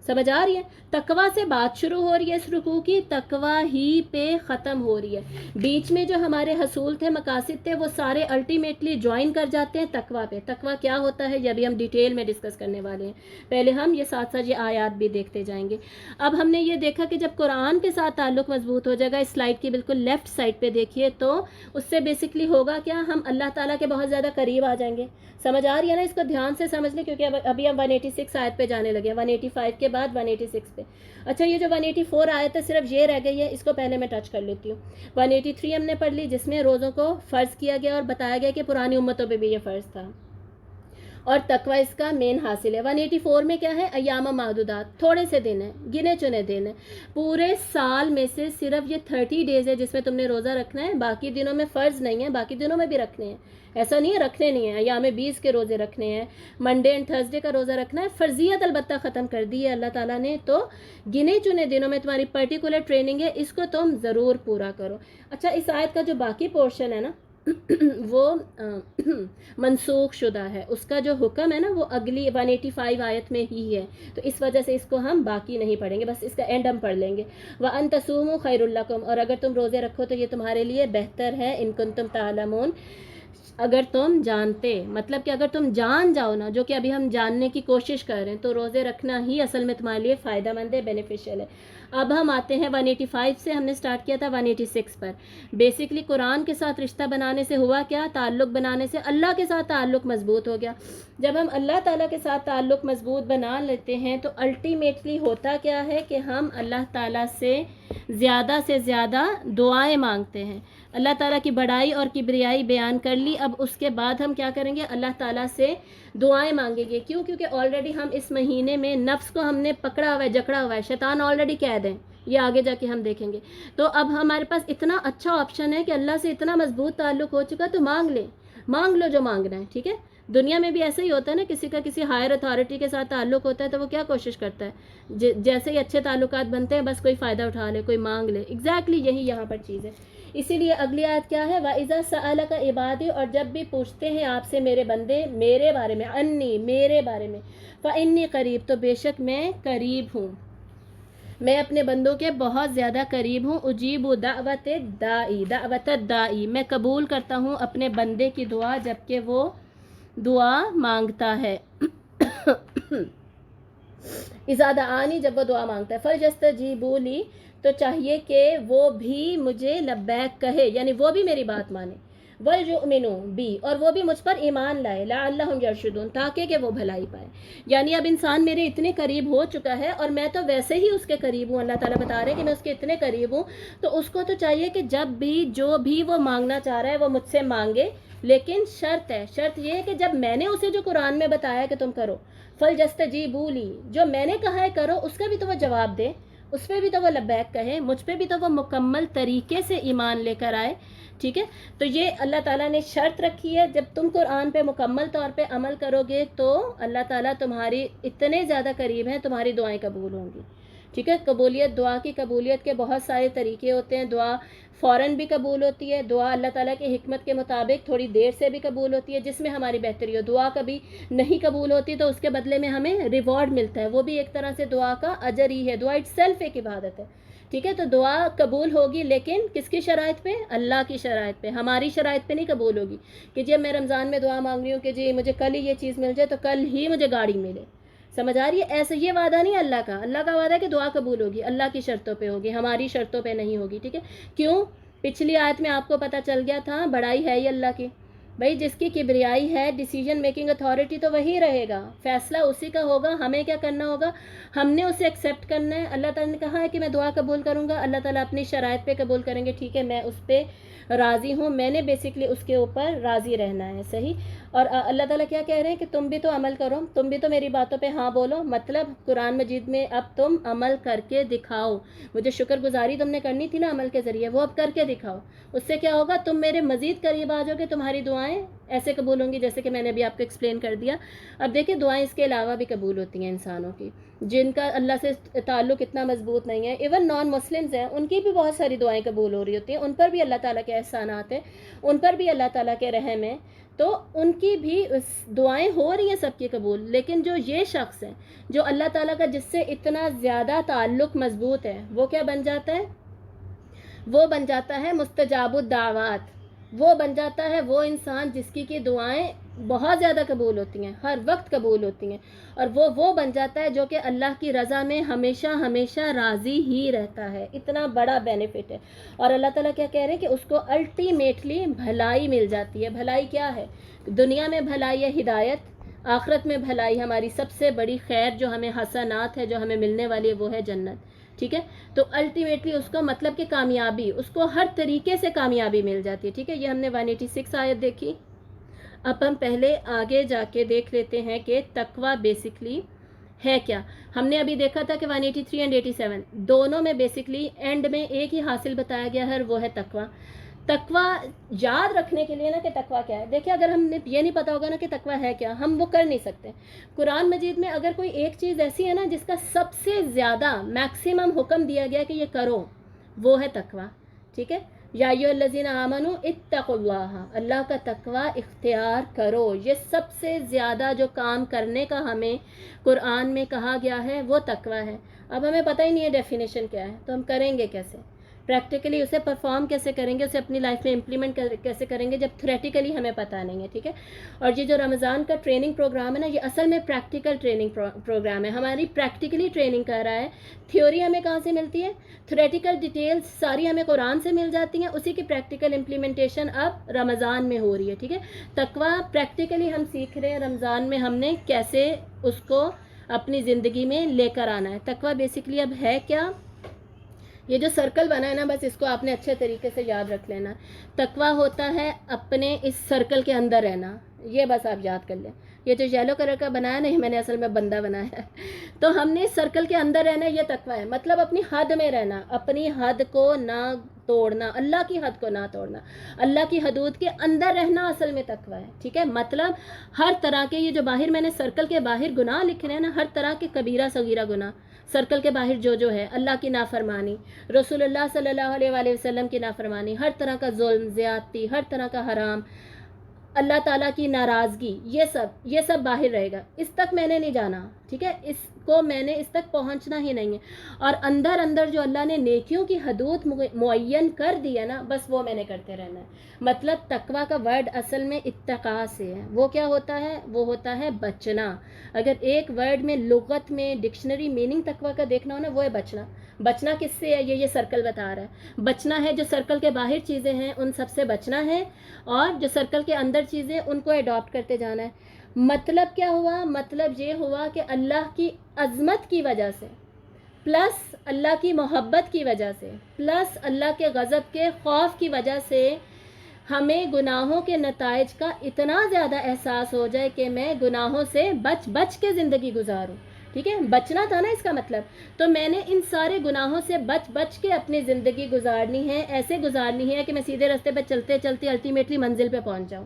سمجھ آ رہی ہے؟ تقوی سے بات شروع ہو رہی ہے اس رکوع کی, تقوی ہی پہ ختم ہو رہی ہے. بیچ میں جو ہمارے حصول تھے, مقاصد تھے, وہ سارے الٹیمیٹلی جوائن کر جاتے ہیں تقوی پہ. تقوی کیا ہوتا ہے یہ ابھی ہم ڈیٹیل میں ڈسکس کرنے والے ہیں. پہلے ہم یہ ساتھ ساتھ یہ آیات بھی دیکھتے جائیں گے. اب ہم نے یہ دیکھا کہ جب قرآن کے ساتھ تعلق مضبوط ہو جائے گا, اس سلائڈ کی بالکل لیفٹ سائڈ پہ دیکھیے, تو اس سے بیسکلی ہوگا کیا, ہم اللہ تعالیٰ کے بہت زیادہ قریب آ جائیں گے. سمجھ آ رہی ہے نا؟ اس کو دھیان سے سمجھ لیں, کیونکہ ابھی ہم 186 آیت پہ جانے لگے ہیں, 185 کے بعد 186 پہ. اچھا, یہ جو 184 آیت ہے صرف یہ رہ گئی ہے, اس کو پہلے میں ٹچ کر لیتی ہوں. 183 ہم نے پڑھ لی, جس میں روزوں کو فرض کیا گیا اور بتایا گیا کہ پرانی امتوں پہ بھی یہ فرض تھا, اور تقوی اس کا مین حاصل ہے. 184 میں کیا ہے؟ ایام معدودات, تھوڑے سے دن ہیں, گنے چنے دن ہیں. پورے سال میں سے صرف یہ 30 ڈیز ہے جس میں تم نے روزہ رکھنا ہے. باقی دنوں میں فرض نہیں ہے, باقی دنوں میں بھی رکھنے ہیں. ایسا نہیں ہے رکھنے نہیں ہیں, ایام 20 کے روزے رکھنے ہیں, منڈے اینڈ تھرسڈے کا روزہ رکھنا ہے. فرضیت البتہ ختم کر دی ہے اللہ تعالیٰ نے. تو گنے چنے دنوں میں تمہاری پرٹیکولر ٹریننگ ہے, اس کو تم ضرور پورا کرو. اچھا, اس آیت کا جو باقی پورشن ہے نا وہ منسوخ شدہ ہے. اس کا جو حکم ہے نا وہ اگلی 185 آیت میں ہی ہے, تو اس وجہ سے اس کو ہم باقی نہیں پڑھیں گے, بس اس کا اینڈ ہم پڑھ لیں گے. وَأَن تَصُومُوا خَيْرٌ لَكُمْ, اور اگر تم روزے رکھو تو یہ تمہارے لیے بہتر ہے. إِن كُنتُمْ تَعْلَمُونَ, اگر تم جانتے, مطلب کہ اگر تم جان جاؤ نا, جو کہ ابھی ہم جاننے کی کوشش کر رہے ہیں, تو روزے رکھنا ہی اصل میں تمہارے لیے فائدہ مند ہے, بینیفیشیل ہے. اب ہم آتے ہیں 185 سے, ہم نے سٹارٹ کیا تھا 186 پر. بیسکلی قرآن کے ساتھ رشتہ بنانے سے ہوا کیا؟ تعلق بنانے سے اللہ کے ساتھ تعلق مضبوط ہو گیا. جب ہم اللہ تعالیٰ کے ساتھ تعلق مضبوط بنا لیتے ہیں تو الٹیمیٹلی ہوتا کیا ہے کہ ہم اللہ تعالیٰ سے زیادہ دعائیں مانگتے ہیں. اللہ تعالیٰ کی بڑائی اور کبریائی بیان کر لی. اب اس کے بعد ہم کیا کریں گے؟ اللہ تعالیٰ سے دعائیں مانگیں گے. کیوں؟ کیونکہ آلریڈی ہم اس مہینے میں نفس کو ہم نے پکڑا ہوا ہے, جکڑا ہوا ہے, شیطان آلریڈی قید ہے. یہ آگے جا کے ہم دیکھیں گے. تو اب ہمارے پاس اتنا اچھا آپشن ہے کہ اللہ سے اتنا مضبوط تعلق ہو چکا, تو مانگ لو جو مانگنا ہے. ٹھیک ہے, دنیا میں بھی ایسا ہی ہوتا ہے نا, کسی کا کسی ہائر اتھارٹی کے ساتھ تعلق ہوتا ہے تو وہ کیا کوشش کرتا ہے, جیسے ہی اچھے تعلقات بنتے ہیں بس کوئی فائدہ اٹھا لے, کوئی مانگ لے. ایگزیکٹلی یہی یہاں پر چیز ہے. اسی لیے اگلی آیت کیا ہے؟ وَإِذَا سَأَلَكَ عِبَادِي, اور جب بھی پوچھتے ہیں آپ سے میرے بندے میرے بارے میں, انی میرے بارے میں, فَإِنِّي قریب, تو بے شک میں قریب ہوں. میں اپنے بندوں کے بہت زیادہ قریب ہوں. اجیب دعوت دائی، دعوت دائی، میں قبول کرتا ہوں اپنے بندے کی دعا جبکہ وہ دعا مانگتا ہے. اذا دعانی، جب وہ دعا مانگتا ہے. فلیستجیبوا لی، تو چاہیے کہ وہ بھی مجھے لبیک کہے، یعنی وہ بھی میری بات مانے. وَلْيُؤْمِنُوا بی، اور وہ بھی مجھ پر ایمان لائے. لَعَلَّهُمْ يَرْشُدُونَ، تاکہ کہ وہ بھلائی پائے. یعنی اب انسان میرے اتنے قریب ہو چکا ہے اور میں تو ویسے ہی اس کے قریب ہوں. اللہ تعالیٰ بتا رہے ہیں کہ میں اس کے اتنے قریب ہوں، تو اس کو تو چاہیے کہ جب بھی جو بھی وہ مانگنا چاہ رہا ہے وہ مجھ سے مانگے. لیکن شرط ہے، شرط یہ ہے کہ جب میں نے اسے جو قرآن میں بتایا کہ تم کرو، فَلْيَسْتَجِيبُوا لِي، جو میں نے کہا ہے کرو اس کا بھی تو وہ جواب دے، اس پہ بھی تو وہ لبیک کہے، مجھ پہ بھی تو وہ مکمل طریقے سے ایمان لے کر آئے. ٹھیک ہے، تو یہ اللہ تعالیٰ نے شرط رکھی ہے. جب تم قرآن پہ مکمل طور پہ عمل کرو گے تو اللہ تعالیٰ تمہاری اتنے زیادہ قریب ہیں، تمہاری دعائیں قبول ہوں گی. ٹھیک ہے، قبولیت، دعا کی قبولیت کے بہت سارے طریقے ہوتے ہیں. دعا فوراً بھی قبول ہوتی ہے، دعا اللہ تعالیٰ کی حکمت کے مطابق تھوڑی دیر سے بھی قبول ہوتی ہے جس میں ہماری بہتری ہو. دعا کبھی نہیں قبول ہوتی تو اس کے بدلے میں ہمیں ریوارڈ ملتا ہے، وہ بھی ایک طرح سے دعا کا اجر ہی ہے. دعا اٹ سیلف ایک عبادت ہے. ٹھیک ہے، تو دعا قبول ہوگی لیکن کس کی شرائط پہ؟ اللہ کی شرائط پہ. ہماری شرائط پہ نہیں قبول ہوگی کہ جی میں رمضان میں دعا مانگ رہی ہوں کہ جی مجھے کل ہی یہ چیز مل جائے تو کل ہی مجھے گاڑی ملے. سمجھ آ رہی ہے؟ ایسے یہ وعدہ نہیں اللہ کا. اللہ کا وعدہ ہے کہ دعا قبول ہوگی، اللہ کی شرطوں پہ ہوگی، ہماری شرطوں پہ نہیں ہوگی. ٹھیک ہے، کیوں؟ پچھلی آیت میں آپ کو پتہ چل گیا تھا بڑائی ہے ہی اللہ کی. بھائی جس کی کبریائی ہے، ڈیسیجن میکنگ اتھارٹی تو وہی رہے گا، فیصلہ اسی کا ہوگا. ہمیں کیا کرنا ہوگا؟ ہم نے اسے ایکسیپٹ کرنا ہے. اللہ تعالیٰ نے کہا ہے کہ میں دعا قبول کروں گا، اللہ تعالیٰ اپنی شرائط پہ قبول کریں گے. ٹھیک ہے، میں اس پہ راضی ہوں، میں نے بیسکلی اس کے اوپر راضی رہنا ہے. صحیح. اور اللہ تعالیٰ کیا کہہ رہے ہیں کہ تم بھی تو عمل کرو، تم بھی تو میری باتوں پہ ہاں بولو. مطلب قرآن مجید میں اب تم عمل کر کے دکھاؤ. مجھے شکر گزاری تم نے کرنی تھی نا عمل کے ذریعے، وہ اب کر کے دکھاؤ. اس سے کیا ہوگا؟ تم میرے مزید قریب آ جاؤ گے، تمہاری دعائیں ایسے قبول ہوں گی جیسے کہ میں نے ابھی آپ کو ایکسپلین کر دیا. اب دیکھیں دعائیں اس کے علاوہ بھی قبول ہوتی ہیں انسانوں کی جن کا اللہ سے تعلق اتنا مضبوط نہیں ہے. ایون نان مسلمز ہیں، ان کی بھی بہت ساری دعائیں قبول ہو رہی ہوتی ہیں، ان پر بھی اللہ تعالیٰ کے احسانات ہیں، ان پر بھی اللہ تعالیٰ کے رحم ہیں، تو ان کی بھی دعائیں ہو رہی ہیں سب کی قبول. لیکن جو یہ شخص ہے جو اللہ تعالیٰ کا جس سے اتنا زیادہ تعلق مضبوط ہے، وہ کیا بن جاتا ہے؟ وہ بن جاتا ہے مستجاب الدعوات. وہ بن جاتا ہے وہ انسان جس کی دعائیں بہت زیادہ قبول ہوتی ہیں، ہر وقت قبول ہوتی ہیں. اور وہ بن جاتا ہے جو کہ اللہ کی رضا میں ہمیشہ ہمیشہ راضی ہی رہتا ہے. اتنا بڑا بینیفٹ ہے. اور اللہ تعالیٰ کیا کہہ رہے ہیں کہ اس کو الٹیمیٹلی بھلائی مل جاتی ہے. بھلائی کیا ہے؟ دنیا میں بھلائی ہے ہدایت، آخرت میں بھلائی ہماری سب سے بڑی خیر جو ہمیں حسنات ہے جو ہمیں ملنے والی ہے وہ ہے جنت. ٹھیک ہے، تو الٹیمیٹلی اس کو مطلب کہ کامیابی، اس کو ہر طریقے سے کامیابی مل جاتی ہے. ٹھیک ہے، یہ ہم نے 186 آیت دیکھی. اب ہم پہلے آگے جا کے دیکھ لیتے ہیں کہ تقویٰ بیسکلی ہے کیا. ہم نے ابھی دیکھا تھا کہ 183 اینڈ 87 دونوں میں بیسکلی اینڈ میں ایک ہی حاصل بتایا گیا ہے، وہ ہے تقویٰ. تقویٰ یاد رکھنے کے لیے نا کہ تقویٰ کیا ہے. دیکھیں اگر ہم نے یہ نہیں پتا ہوگا نا کہ تقویٰ ہے کیا، ہم وہ کر نہیں سکتے. قرآن مجید میں اگر کوئی ایک چیز ایسی ہے نا جس کا سب سے زیادہ میکسیمم حکم دیا گیا کہ یہ کرو، وہ ہے تقویٰ. ٹھیک ہے، یا ایھا الذین آمنوا اتقوا اللہ، اللہ کا تقویٰ اختیار کرو. یہ سب سے زیادہ جو کام کرنے کا ہمیں قرآن میں کہا گیا ہے وہ تقویٰ ہے. اب ہمیں پتہ ہی نہیں ہے ڈیفینیشن کیا ہے، تو ہم کریں گے کیسے؟ پریکٹیکلی اسے پرفارم کیسے کریں گے، اسے اپنی لائف میں امپلیمنٹ کیسے کریں گے جب تھیوریٹیکلی ہمیں پتہ نہیں ہے. ٹھیک ہے، اور یہ جو رمضان کا ٹریننگ پروگرام ہے نا، یہ اصل میں پریکٹیکل ٹریننگ پروگرام ہے. ہماری پریکٹیکلی ٹریننگ کر رہا ہے. تھیوری ہمیں کہاں سے ملتی ہے؟ تھیوریٹیکل ڈیٹیلز ساری ہمیں قرآن سے مل جاتی ہیں، اسی کی پریکٹیکل امپلیمنٹیشن اب رمضان میں ہو رہی ہے. ٹھیک ہے، تقویٰ پریکٹیکلی ہم سیکھ رہے ہیں رمضان میں، ہم نے کیسے اس کو اپنی زندگی میں لے کر آنا ہے. تقویٰ بیسکلی اب ہے کیا؟ یہ جو سرکل بنا ہے نا، بس اس کو آپ نے اچھے طریقے سے یاد رکھ لینا. تقویٰ ہوتا ہے اپنے اس سرکل کے اندر رہنا، یہ بس آپ یاد کر لیں. یہ جو یلو کلر کا بنایا نہیں، میں نے اصل میں بندہ بنایا ہے. تو ہم نے اس سرکل کے اندر رہنا، یہ تقویٰ ہے. مطلب اپنی حد میں رہنا، اپنی حد کو نہ توڑنا، اللہ کی حد کو نہ توڑنا، اللہ کی حدود کے اندر رہنا اصل میں تقویٰ ہے. ٹھیک ہے، مطلب ہر طرح کے یہ جو باہر میں نے سرکل کے باہر گناہ لکھ رہے ہیں نا، ہر طرح کے کبیرہ صغیرہ گناہ سرکل کے باہر جو ہے، اللہ کی نافرمانی، رسول اللہ صلی اللہ علیہ وآلہ وسلم کی نافرمانی، ہر طرح کا ظلم، زیادتی، ہر طرح کا حرام، اللہ تعالیٰ کی ناراضگی، یہ سب باہر رہے گا. اس تک میں نے نہیں جانا، ٹھیک ہے، اس کو میں نے اس تک پہنچنا ہی نہیں ہے. اور اندر اندر جو اللہ نے نیکیوں کی حدود معین کر دی ہے نا، بس وہ میں نے کرتے رہنا ہے. مطلب تقویٰ کا ورڈ اصل میں اتقاء سے ہے. وہ کیا ہوتا ہے؟ وہ ہوتا ہے بچنا. اگر ایک ورڈ میں لغت میں ڈکشنری میننگ تقویٰ کا دیکھنا ہو نا، وہ ہے بچنا. بچنا کس سے ہے؟ یہ سرکل بتا رہا ہے. بچنا ہے جو سرکل کے باہر چیزیں ہیں ان سب سے بچنا ہے، اور جو سرکل کے اندر چیزیں ان کو اڈاپٹ کرتے جانا ہے. مطلب کیا ہوا؟ مطلب یہ ہوا کہ اللہ کی عظمت کی وجہ سے، پلس اللہ کی محبت کی وجہ سے، پلس اللہ کے غضب کے خوف کی وجہ سے ہمیں گناہوں کے نتائج کا اتنا زیادہ احساس ہو جائے کہ میں گناہوں سے بچ کے زندگی گزاروں. ٹھیک ہے، بچنا تھا نا اس کا مطلب. تو میں نے ان سارے گناہوں سے بچ کے اپنی زندگی گزارنی ہے. ایسے گزارنی ہے کہ میں سیدھے راستے پہ چلتے چلتے الٹیمیٹلی منزل پہ پہنچ جاؤں.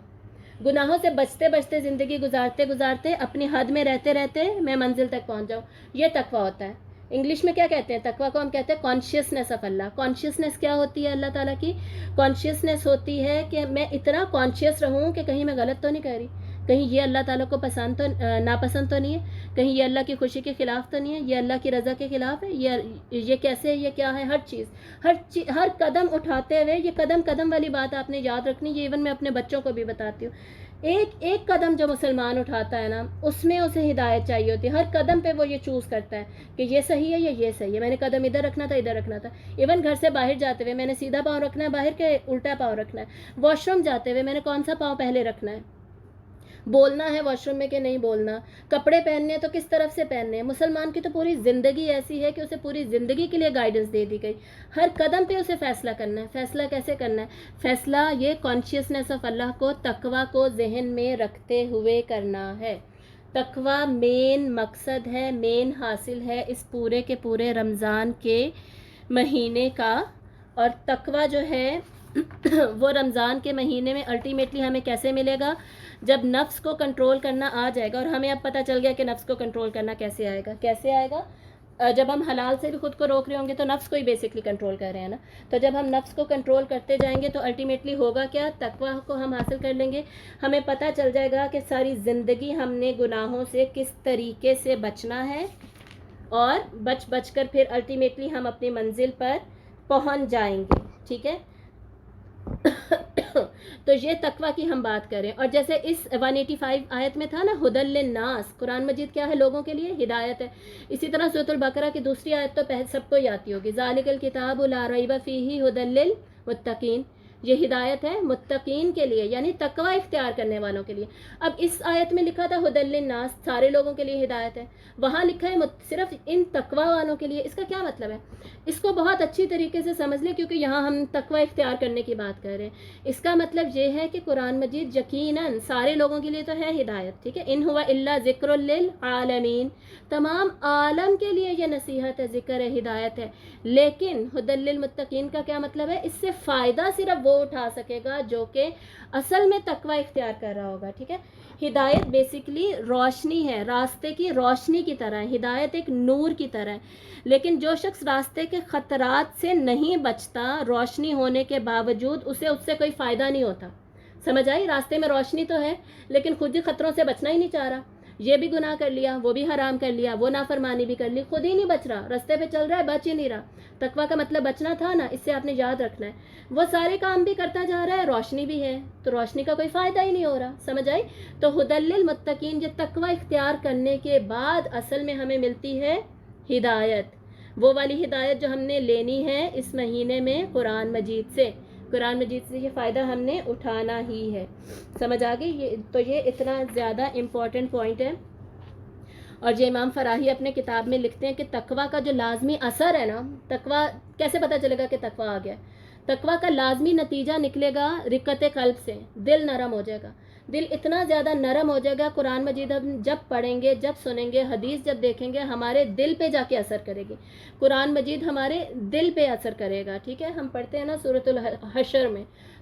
گناہوں سے بچتے زندگی گزارتے اپنی حد میں رہتے میں منزل تک پہنچ جاؤں. یہ تقویٰ ہوتا ہے. انگلش میں کیا کہتے ہیں تقویٰ کو؟ ہم کہتے ہیں کانشیسنیس آف اللہ. کانشیسنیس کیا ہوتی ہے اللہ تعالیٰ کی؟ کانشیسنیس ہوتی ہے کہ میں اتنا کانشیس رہوں کہ کہیں میں غلط تو نہیں کر رہی، کہیں یہ اللہ تعالیٰ کو ناپسند تو نہیں ہے، کہیں یہ اللہ کی خوشی کے خلاف تو نہیں ہے، یہ اللہ کی رضا کے خلاف ہے، یہ کیسے ہے، یہ کیا ہے. ہر قدم اٹھاتے ہوئے یہ قدم والی بات آپ نے یاد رکھنی. یہ ایون میں اپنے بچوں کو بھی بتاتی ہوں. ایک قدم جو مسلمان اٹھاتا ہے نا، اس میں اسے ہدایت چاہیے ہوتی ہے. ہر قدم پہ وہ یہ چوز کرتا ہے کہ یہ صحیح ہے یا یہ صحیح ہے. میں نے قدم ادھر رکھنا تھا، ادھر رکھنا تھا. ایون گھر سے باہر جاتے ہوئے میں نے سیدھا پاؤں رکھنا ہے باہر کے الٹا پاؤں رکھنا ہے. واش روم جاتے ہوئے میں نے کون سا پاؤں پہلے رکھنا ہے. بولنا ہے واش روم میں کہ نہیں بولنا. کپڑے پہننے ہیں تو کس طرف سے پہننے ہیں. مسلمان کی تو پوری زندگی ایسی ہے کہ اسے پوری زندگی کے لیے گائیڈنس دے دی گئی. ہر قدم پہ اسے فیصلہ کرنا ہے. فیصلہ کیسے کرنا ہے؟ فیصلہ یہ کانشیسنیس آف اللہ کو، تقویٰ کو ذہن میں رکھتے ہوئے کرنا ہے. تقویٰ مین مقصد ہے، مین حاصل ہے اس پورے کے پورے رمضان کے مہینے کا. اور تقویٰ جو ہے وہ رمضان کے مہینے میں الٹیمیٹلی ہمیں کیسے ملے گا؟ جب نفس کو کنٹرول کرنا آ جائے گا. اور ہمیں اب پتہ چل گیا کہ نفس کو کنٹرول کرنا کیسے آئے گا. جب ہم حلال سے بھی خود کو روک رہے ہوں گے تو نفس کو ہی بیسکلی کنٹرول کر رہے ہیں نا. تو جب ہم نفس کو کنٹرول کرتے جائیں گے تو الٹیمیٹلی ہوگا کیا؟ تقویٰ کو ہم حاصل کر لیں گے. ہمیں پتہ چل جائے گا کہ ساری زندگی ہم نے گناہوں سے کس طریقے سے بچنا ہے، اور بچ کر پھر الٹیمیٹلی ہم اپنی منزل پر پہنچ جائیں گے. ٹھیک ہے، تو یہ تقویٰ کی ہم بات کریں. اور جیسے اس 185 آیت میں تھا نا ہدی للناس، قرآن مجید کیا ہے؟ لوگوں کے لیے ہدایت ہے. اسی طرح سورۃ البقرہ کی دوسری آیت تو سب کو ہی آتی ہوگی، ذالک الکتاب لا ریب فیہ ہدی للمتقین. یہ ہدایت ہے متقین کے لیے، یعنی تقویٰ اختیار کرنے والوں کے لیے. اب اس آیت میں لکھا تھا ہدی للناس، سارے لوگوں کے لیے ہدایت ہے. وہاں لکھا ہے صرف ان تقویٰ والوں کے لیے. اس کا کیا مطلب ہے؟ اس کو بہت اچھی طریقے سے سمجھ لیں، کیونکہ یہاں ہم تقویٰ اختیار کرنے کی بات کر رہے ہیں. اس کا مطلب یہ ہے کہ قرآن مجید یقیناً سارے لوگوں کے لیے تو ہے ہدایت. ٹھیک ہے، ان ہوا الا ذکر للعالمین، تمام عالم کے لیے یہ نصیحت ہے، ذکر ہے، ہدایت ہے. لیکن ہدی للمتقین کا کیا مطلب ہے؟ اس سے فائدہ صرف وہ اٹھا سکے گا جو کہ اصل میں تقویٰ اختیار کر رہا ہوگا. ٹھیک ہے، ہدایت بیسکلی روشنی ہے، راستے کی روشنی کی طرح ہے. ہدایت ایک نور کی طرح ہے. لیکن جو شخص راستے کے خطرات سے نہیں بچتا، روشنی ہونے کے باوجود اس سے کوئی فائدہ نہیں ہوتا. سمجھ آئی؟ راستے میں روشنی تو ہے لیکن خود ہی خطروں سے بچنا ہی نہیں چاہ رہا. یہ بھی گناہ کر لیا، وہ بھی حرام کر لیا، وہ نافرمانی بھی کر لی، خود ہی نہیں بچ رہا، راستے پہ چل رہا ہے، بچ ہی نہیں رہا. تقویٰ کا مطلب بچنا تھا نا، اس سے آپ نے یاد رکھنا ہے. وہ سارے کام بھی کرتا جا رہا ہے، روشنی بھی ہے، تو روشنی کا کوئی فائدہ ہی نہیں ہو رہا. سمجھ آئی؟ تو ہدی للمتقین، یہ تقویٰ اختیار کرنے کے بعد اصل میں ہمیں ملتی ہے ہدایت. وہ والی ہدایت جو ہم نے لینی ہے اس مہینے میں قرآن مجید سے. قرآن مجید سے یہ فائدہ ہم نے اٹھانا ہی ہے. سمجھ آ گئی؟ تو یہ اتنا زیادہ امپورٹنٹ پوائنٹ ہے. اور جو امام فراہی اپنے کتاب میں لکھتے ہیں کہ تقویٰ کا جو لازمی اثر ہے نا، تقویٰ کیسے پتہ چلے گا کہ تقویٰ آ گیا؟ تقویٰ کا لازمی نتیجہ نکلے گا رقت قلب سے. دل نرم ہو جائے گا. دل اتنا زیادہ نرم ہو جائے گا، قرآن مجید ہم جب پڑھیں گے، جب سنیں گے، حدیث جب دیکھیں گے، ہمارے دل پہ جا کے اثر کرے گی. قرآن مجید ہمارے دل پہ اثر کرے گا. ٹھیک ہے، ہم پڑھتے ہیں نا سورۃ الحشر میں،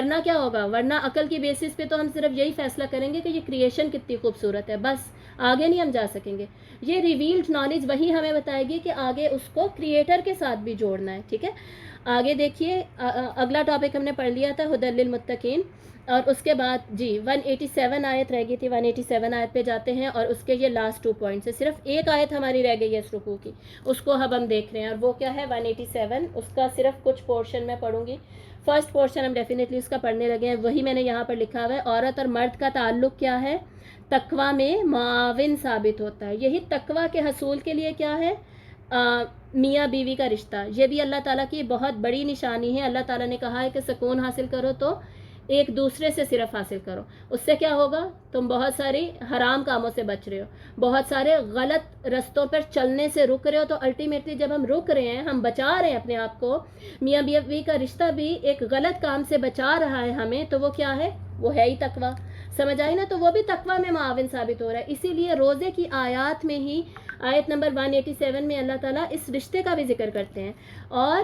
ورنہ کیا ہوگا, ورنہ عقل کی بیسس پہ تو ہم صرف یہی فیصلہ کریں گے کہ یہ کریشن کتنی خوبصورت ہے, بس آگے نہیں ہم جا سکیں گے. یہ ریویلڈ نالج وہی ہمیں بتائے گی کہ آگے اس کو کریٹر کے ساتھ بھی جوڑنا ہے. ٹھیک ہے, آگے دیکھیے اگلا ٹاپک ہم نے پڑھ لیا تھا ہدی للمتقین, اور اس کے بعد جی 187 آیت رہ گئی تھی, 187 آیت پہ جاتے ہیں, اور اس کے یہ لاسٹ 2 پوائنٹس ہے. صرف ایک آیت ہماری رہ گئی ہے اس رکوع کی, اس کو اب ہم دیکھ رہے ہیں, اور وہ کیا ہے 187. اس کا صرف کچھ پورشن میں پڑھوں گی. فرسٹ پورشن ہم ڈیفینیٹلی اس کا پڑھنے لگے ہیں, وہی میں نے یہاں پر لکھا ہوا ہے. عورت اور مرد کا تعلق کیا ہے؟ تقویٰ میں معاون ثابت ہوتا ہے. یہی تقویٰ کے حصول کے لیے کیا ہے؟ میاں بیوی کا رشتہ. یہ بھی اللہ تعالیٰ کی بہت بڑی نشانی ہے. اللہ تعالیٰ نے کہا ہے کہ سکون حاصل کرو تو ایک دوسرے سے صرف حاصل کرو. اس سے کیا ہوگا؟ تم بہت ساری حرام کاموں سے بچ رہے ہو, بہت سارے غلط رستوں پر چلنے سے رک رہے ہو. تو الٹیمیٹلی جب ہم رک رہے ہیں, ہم بچا رہے ہیں اپنے آپ کو, میاں بیوی کا رشتہ بھی ایک غلط کام سے بچا رہا ہے ہمیں, تو وہ کیا ہے؟ وہ ہے ہی تقویٰ. سمجھ آئی نا؟ تو وہ بھی تقویٰ میں معاون ثابت ہو رہا ہے. اسی لیے روزے کی آیات میں ہی آیت نمبر 187 میں اللہ تعالیٰ اس رشتے کا بھی ذکر کرتے ہیں. اور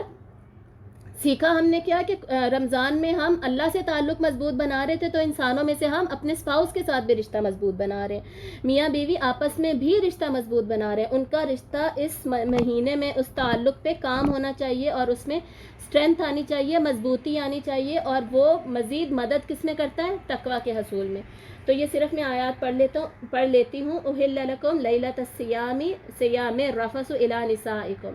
سیکھا ہم نے کیا کہ رمضان میں ہم اللہ سے تعلق مضبوط بنا رہے تھے, تو انسانوں میں سے ہم اپنے اسپاؤس کے ساتھ بھی رشتہ مضبوط بنا رہے ہیں. میاں بیوی آپس میں بھی رشتہ مضبوط بنا رہے ہیں. ان کا رشتہ اس مہینے میں اس تعلق پہ کام ہونا چاہیے, اور اس میں اسٹرینتھ آنی چاہیے, مضبوطی آنی چاہیے, اور وہ مزید مدد کس میں کرتا ہے؟ تقویٰ کے حصول میں. تو یہ صرف میں آیات پڑھ لیتی ہوں. احل لکم لیلۃ الصیام صیام الرفث الی نسائکم,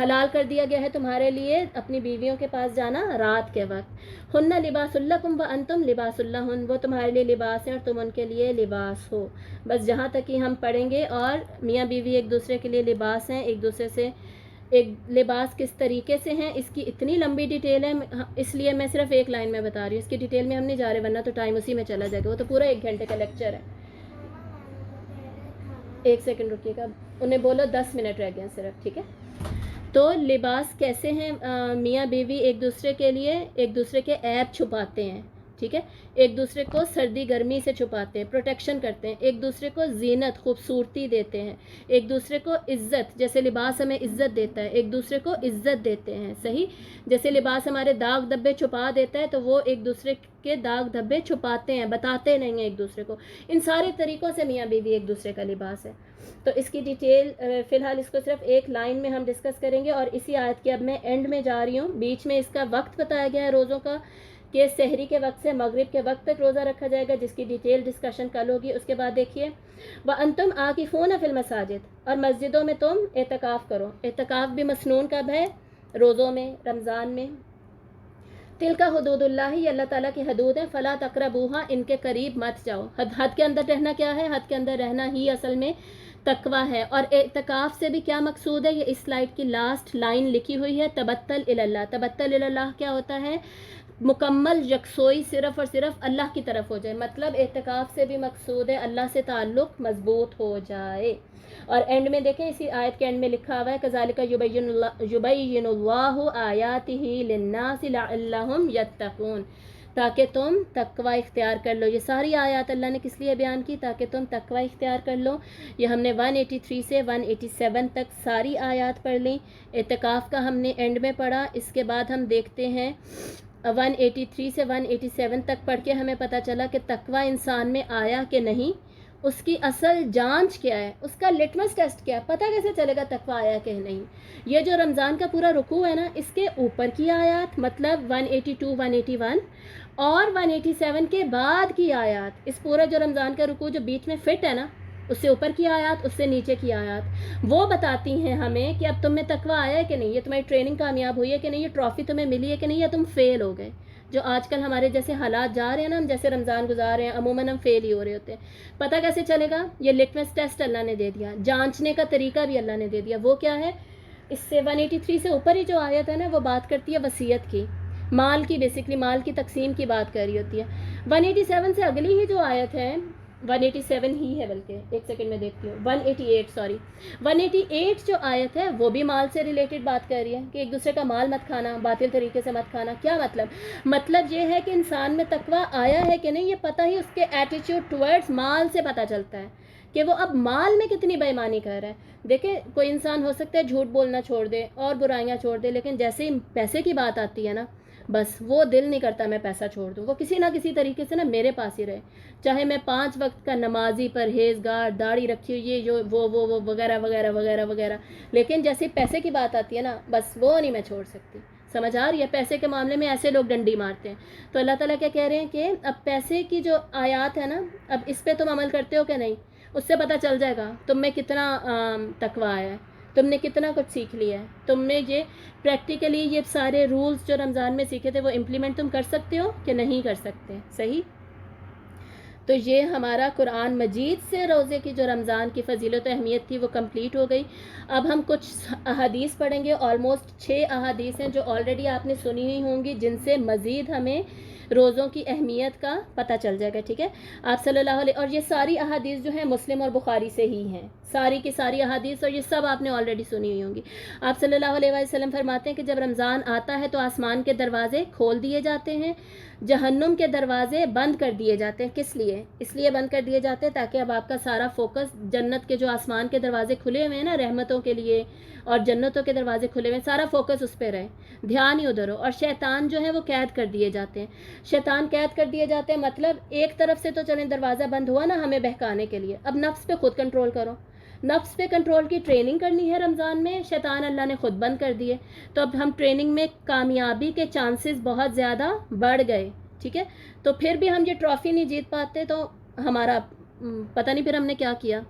حلال کر دیا گیا ہے تمہارے لیے اپنی بیویوں کے پاس جانا رات کے وقت. ہن لباس لکم وانتم لباس لہن, وہ تمہارے لیے لباس ہیں اور تم ان کے لیے لباس ہو. بس جہاں تک ہی ہم پڑھیں گے. اور میاں بیوی ایک دوسرے کے لیے لباس ہیں, ایک دوسرے سے ایک لباس کس طریقے سے ہیں, اس کی اتنی لمبی ڈیٹیل ہے, اس لیے میں صرف ایک لائن میں بتا رہی ہوں. اس کی ڈیٹیل میں ہم نہیں جا رہے, ورنہ تو ٹائم اسی میں چلا جائے گا, وہ تو پورا 1 گھنٹے کا لیکچر ہے. 1 سیکنڈ رکیے گا, انہیں بولو 10 منٹ رہ گئے ہیں صرف. ٹھیک ہے, تو لباس کیسے ہیں؟ میاں بیوی ایک دوسرے کے لیے ایک دوسرے کے عیب چھپاتے ہیں. ٹھیک ہے, ایک دوسرے کو سردی گرمی سے چھپاتے ہیں, پروٹیکشن کرتے ہیں, ایک دوسرے کو زینت خوبصورتی دیتے ہیں, ایک دوسرے کو عزت, جیسے لباس ہمیں عزت دیتا ہے, ایک دوسرے کو عزت دیتے ہیں. صحیح, جیسے لباس ہمارے داغ دھبے چھپا دیتا ہے, تو وہ ایک دوسرے کے داغ دھبے چھپاتے ہیں, بتاتے نہیں ہیں ایک دوسرے کو. ان سارے طریقوں سے میاں بیوی ایک دوسرے کا لباس ہے. تو اس کی ڈیٹیل فی الحال اس کو صرف ایک لائن میں ہم ڈسکس کریں گے. اور اسی آیت کے اب میں اینڈ میں جا رہی ہوں. بیچ میں اس کا وقت بتایا گیا ہے روزوں کا, کہ سحری کے وقت سے مغرب کے وقت تک روزہ رکھا جائے گا, جس کی ڈیٹیل ڈسکشن کل ہوگی. اس کے بعد دیکھیے وَأَنْتُمْ عَاكِفُونَ فِي الْمَسَاجِدِ, اور مسجدوں میں تم اعتکاف کرو. اعتکاف بھی مسنون کب ہے؟ روزوں میں, رمضان میں. تلک حدود اللہ, یہ اللہ تعالیٰ کی حدود ہے. فلا تقربوها, ان کے قریب مت جاؤ. حد کے اندر رہنا کیا ہے؟ حد کے اندر رہنا ہی اصل میں تقویٰ ہے. اور اعتکاف سے بھی کیا مقصود ہے؟ یہ اس سلائڈ کی لاسٹ لائن لکھی ہوئی ہے, تبتل الی اللہ. تبتل الی اللہ کیا ہوتا ہے؟ مکمل یکسوئی صرف اور صرف اللہ کی طرف ہو جائے. مطلب اعتکاف سے بھی مقصود ہے اللہ سے تعلق مضبوط ہو جائے. اور اینڈ میں دیکھیں, اسی آیت کے اینڈ میں لکھا ہوا ہے کذالک یبین اللہ آیاتہ للناس لعلہم یتقون, تاکہ تم تقوی اختیار کر لو. یہ ساری آیات اللہ نے کس لیے بیان کی؟ تاکہ تم تقوی اختیار کر لو. یہ ہم نے 183 سے 187 تک ساری آیات پڑھ لیں. اعتکاف کا ہم نے اینڈ میں پڑھا. اس کے بعد ہم دیکھتے ہیں 183 سے 187 تک پڑھ کے ہمیں پتہ چلا کہ تقوی انسان میں آیا کہ نہیں, اس کی اصل جانچ کیا ہے, اس کا لٹمس ٹیسٹ کیا ہے, پتہ کیسے چلے گا تقوی آیا کہ نہیں. یہ جو رمضان کا پورا رکوع ہے نا, اس کے اوپر کی آیات مطلب 182 181 اور 187 کے بعد کی آیات, اس پورا جو رمضان کا رکوع جو بیچ میں فٹ ہے نا, اس سے اوپر کی آیات, اس سے نیچے کی آیات, وہ بتاتی ہیں ہمیں کہ اب تم میں تقویٰ آیا ہے کہ نہیں, یہ تمہاری ٹریننگ کامیاب ہوئی ہے کہ نہیں, یہ ٹرافی تمہیں ملی ہے کہ نہیں, یا تم فیل ہو گئے. جو آج کل ہمارے جیسے حالات جا رہے ہیں نا, ہم جیسے رمضان گزار رہے ہیں, عموماً ہم فیل ہی ہو رہے ہوتے ہیں. پتہ کیسے چلے گا؟ یہ لٹمس ٹیسٹ اللہ نے دے دیا, جانچنے کا طریقہ بھی اللہ نے دے دیا. وہ کیا ہے؟ اس سے 183 سے اوپر ہی جو آیت ہے نا, وہ بات کرتی ہے وصیت کی, مال کی, بیسکلی مال کی تقسیم کی بات کر رہی ہوتی ہے. 187 سے اگلی ہی جو آیت ہے, 187 ہی ہے بلکہ, ایک سیکنڈ میں دیکھتی ہوں, 188 جو آیت ہے وہ بھی مال سے ریلیٹڈ بات کر رہی ہے کہ ایک دوسرے کا مال مت کھانا, باطل طریقے سے مت کھانا. کیا مطلب یہ ہے کہ انسان میں تقویٰ آیا ہے کہ نہیں, یہ پتہ ہی اس کے ایٹیٹیوڈ ٹورڈز مال سے پتہ چلتا ہے کہ وہ اب مال میں کتنی بے ایمانی کر رہا ہے. دیکھیں, کوئی انسان ہو سکتا ہے جھوٹ بولنا چھوڑ دے اور برائیاں چھوڑ دے, لیکن جیسے ہی پیسے کی بات آتی ہے نا, بس وہ دل نہیں کرتا میں پیسہ چھوڑ دوں، وہ کسی نہ کسی طریقے سے نا میرے پاس ہی رہے، چاہے میں 5 وقت کا نمازی پرہیزگار داڑھی رکھی ہوئی یہ جو وہ وغیرہ وغیرہ وغیرہ وغیرہ، لیکن جیسے پیسے کی بات آتی ہے نا بس وہ نہیں میں چھوڑ سکتی. سمجھ آ رہی ہے؟ پیسے کے معاملے میں ایسے لوگ ڈنڈی مارتے ہیں. تو اللہ تعالیٰ کیا کہہ رہے ہیں کہ اب پیسے کی جو آیات ہے نا اب اس پہ تم عمل کرتے ہو کہ نہیں، اس سے پتہ چل جائے گا تم میں کتنا تقویٰ آیا ہے، تم نے کتنا کچھ سیکھ لیا ہے، تم نے یہ پریکٹیکلی یہ سارے رولز جو رمضان میں سیکھے تھے وہ امپلیمنٹ تم کر سکتے ہو کہ نہیں کر سکتے. صحیح. تو یہ ہمارا قرآن مجید سے روزے کی جو رمضان کی فضیلت و اہمیت تھی وہ کمپلیٹ ہو گئی. اب ہم کچھ احادیث پڑھیں گے، آلموسٹ 6 احادیث ہیں جو آلریڈی آپ نے سنی ہوئی ہوں گی، جن سے مزید ہمیں روزوں کی اہمیت کا پتہ چل جائے گا. ٹھیک ہے، آپ صلی اللہ علیہ، اور یہ ساری احادیث جو ہیں مسلم اور بخاری سے ہی ہیں، ساری کی ساری احادیث، اور یہ سب آپ نے آلریڈی سنی ہوئی ہوں گی. آپ صلی اللہ علیہ وسلم فرماتے ہیں کہ جب رمضان آتا ہے تو آسمان کے دروازے کھول دیے جاتے ہیں، جہنم کے دروازے بند کر دیے جاتے ہیں. کس لیے؟ اس لیے بند کر دیے جاتے ہیں تاکہ اب آپ کا سارا فوکس جنت کے جو آسمان کے دروازے کھلے ہوئے ہیں نا رحمتوں کے لیے، اور جنتوں کے دروازے کھلے ہوئے ہیں، سارا فوکس اس پہ رہے، دھیان ہی ادھر ہو. اور شیطان جو ہے وہ قید کر دیے جاتے ہیں. شیطان قید کر دیے جاتے ہیں مطلب ایک طرف سے تو چلیں دروازہ بند ہوا نا ہمیں بہکانے کے لیے، اب نفس پہ خود کنٹرول کرو. نفس پہ کنٹرول کی ٹریننگ کرنی ہے رمضان میں، شیطان اللہ نے خود بند کر دیے. تو اب ہم ٹریننگ میں کامیابی کے چانسز بہت زیادہ بڑھ گئے. ٹھیک ہے، تو پھر بھی ہم یہ ٹرافی نہیں جیت پاتے تو ہمارا پتہ نہیں پھر ہم نے کیا کیا.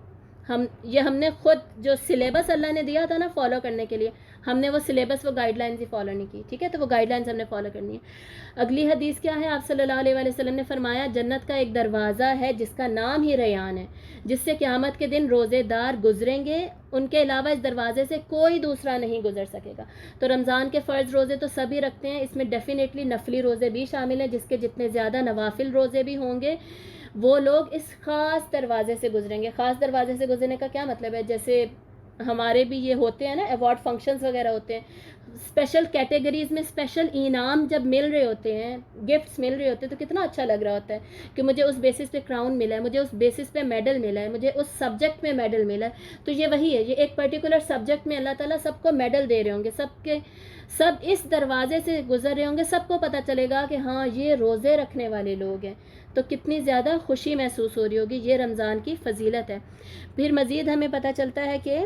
ہم نے خود جو سلیبس اللہ نے دیا تھا نا فالو کرنے کے لیے، ہم نے وہ سلیبس وہ گائیڈ لائنز ہی فالو نہیں کی. ٹھیک ہے، تو وہ گائیڈ لائنز ہم نے فالو کرنی ہے. اگلی حدیث کیا ہے؟ آپ صلی اللہ علیہ وسلم نے فرمایا جنت کا ایک دروازہ ہے جس کا نام ہی ریان ہے، جس سے قیامت کے دن روزے دار گزریں گے، ان کے علاوہ اس دروازے سے کوئی دوسرا نہیں گزر سکے گا. تو رمضان کے فرض روزے تو سبھی رکھتے ہیں، اس میں ڈیفینیٹلی نفلی روزے بھی شامل ہیں، جس کے جتنے زیادہ نوافل روزے بھی ہوں گے وہ لوگ اس خاص دروازے سے گزریں گے. خاص دروازے سے گزرنے کا کیا مطلب ہے؟ جیسے ہمارے بھی یہ ہوتے ہیں نا ایوارڈ فنکشنز وغیرہ ہوتے ہیں، اسپیشل کیٹیگریز میں اسپیشل انعام جب مل رہے ہوتے ہیں، گفٹس مل رہے ہوتے ہیں، تو کتنا اچھا لگ رہا ہوتا ہے کہ مجھے اس بیسس پہ کراؤن ملا ہے، مجھے اس بیسس پہ میڈل ملا ہے، مجھے اس سبجیکٹ میں میڈل ملا ہے. تو یہ وہی ہے، یہ ایک پرٹیکولر سبجیکٹ میں اللہ تعالیٰ سب کو میڈل دے رہے ہوں گے، سب اس دروازے سے گزر رہے ہوں گے، سب کو پتہ چلے گا کہ ہاں یہ روزے رکھنے والے لوگ ہیں. تو کتنی زیادہ خوشی محسوس ہو رہی ہوگی، یہ رمضان کی فضیلت ہے. پھر مزید ہمیں پتہ چلتا ہے کہ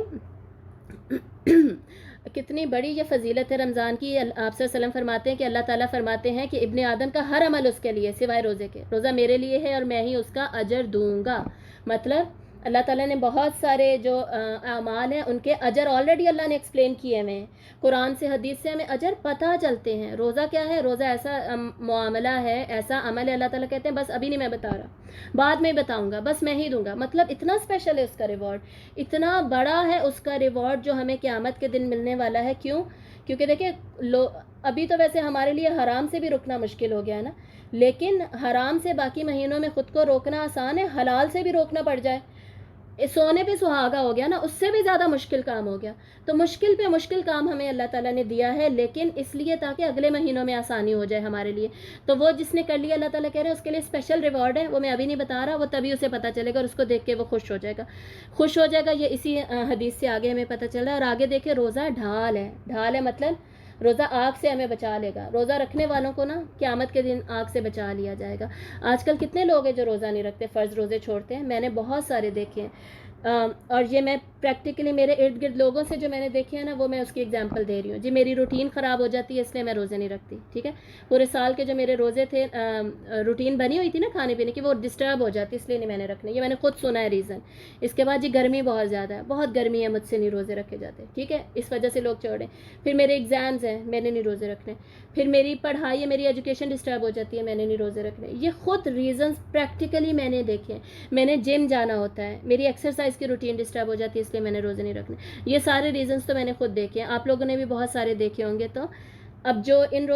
کتنی بڑی یہ فضیلت ہے رمضان کی. آپ صلی اللہ علیہ وسلم فرماتے ہیں کہ اللہ تعالیٰ فرماتے ہیں کہ ابن آدم کا ہر عمل اس کے لیے سوائے روزے کے، روزہ میرے لیے ہے اور میں ہی اس کا اجر دوں گا. مطلب اللہ تعالیٰ نے بہت سارے جو اعمال ہیں ان کے اجر آلریڈی اللہ نے ایکسپلین کیے ہوئے ہیں، قرآن سے حدیث سے ہمیں اجر پتہ چلتے ہیں. روزہ کیا ہے؟ روزہ ایسا معاملہ ہے، ایسا عمل ہے، اللہ تعالیٰ کہتے ہیں بس ابھی نہیں میں بتا رہا، بعد میں بتاؤں گا، بس میں ہی دوں گا. مطلب اتنا اسپیشل ہے اس کا ریوارڈ، اتنا بڑا ہے اس کا ریوارڈ جو ہمیں قیامت کے دن ملنے والا ہے. کیوں؟ کیونکہ دیکھیں ابھی تو ویسے ہمارے لیے حرام سے بھی رکنا مشکل ہو گیا ہے نا، لیکن حرام سے باقی مہینوں میں خود کو روکنا آسان ہے، حلال سے بھی روکنا پڑ جائے سونے پہ سہاگا ہو گیا نا، اس سے بھی زیادہ مشکل کام ہو گیا. تو مشکل پہ مشکل کام ہمیں اللہ تعالیٰ نے دیا ہے، لیکن اس لیے تاکہ اگلے مہینوں میں آسانی ہو جائے ہمارے لیے. تو وہ جس نے کر لیا اللہ تعالیٰ کہہ رہے ہیں اس کے لیے اسپیشل ریوارڈ ہے، وہ میں ابھی نہیں بتا رہا، وہ تبھی اسے پتہ چلے گا اور اس کو دیکھ کے وہ خوش ہو جائے گا. یہ اسی حدیث سے آگے ہمیں پتہ چل رہا ہے. اور آگے دیکھیں روزہ ڈھال ہے مطلب روزہ آگ سے ہمیں بچا لے گا. روزہ رکھنے والوں کو نا قیامت کے دن آگ سے بچا لیا جائے گا. آج کل کتنے لوگ ہیں جو روزہ نہیں رکھتے، فرض روزے چھوڑتے ہیں، میں نے بہت سارے دیکھے ہیں. اور یہ میں پریکٹیکلی میرے ارد گرد لوگوں سے جو میں نے دیکھے ہیں نا وہ میں اس کی ایگزامپل دے رہی ہوں. جی میری روٹین خراب ہو جاتی ہے اس لیے میں روزے نہیں رکھتی. ٹھیک ہے، پورے سال کے جو میرے روزے تھے روٹین بنی ہوئی تھی نا کھانے پینے کی، وہ ڈسٹرب ہو جاتی اس لیے نہیں میں نے رکھنے. یہ میں نے خود سنا ہے ریزن. اس کے بعد جی گرمی بہت زیادہ ہے، بہت گرمی ہے، مجھ سے نہیں روزے رکھے جاتے. ٹھیک ہے، اس وجہ سے لوگ چھوڑیں. پھر میرے ایگزامز ہیں، میں نے نہیں روزے رکھنے. پھر میری پڑھائی ہے، میری ایجوکیشن ڈسٹرب ہو جاتی ہے، میں نے نہیں روزے رکھنے. یہ خود ریزنز پریکٹیکلی میں نے دیکھے ہیں. میں نے جم جانا ہوتا ہے، میری ایکسرسائز کی روٹین ڈسٹرب ہو جاتی ہے اس لیے میں نے روزے نہیں رکھنے. یہ سارے ریزنز تو میں نے خود دیکھے ہیں، آپ لوگوں نے بھی بہت سارے دیکھے ہوں گے. تو اب جو ان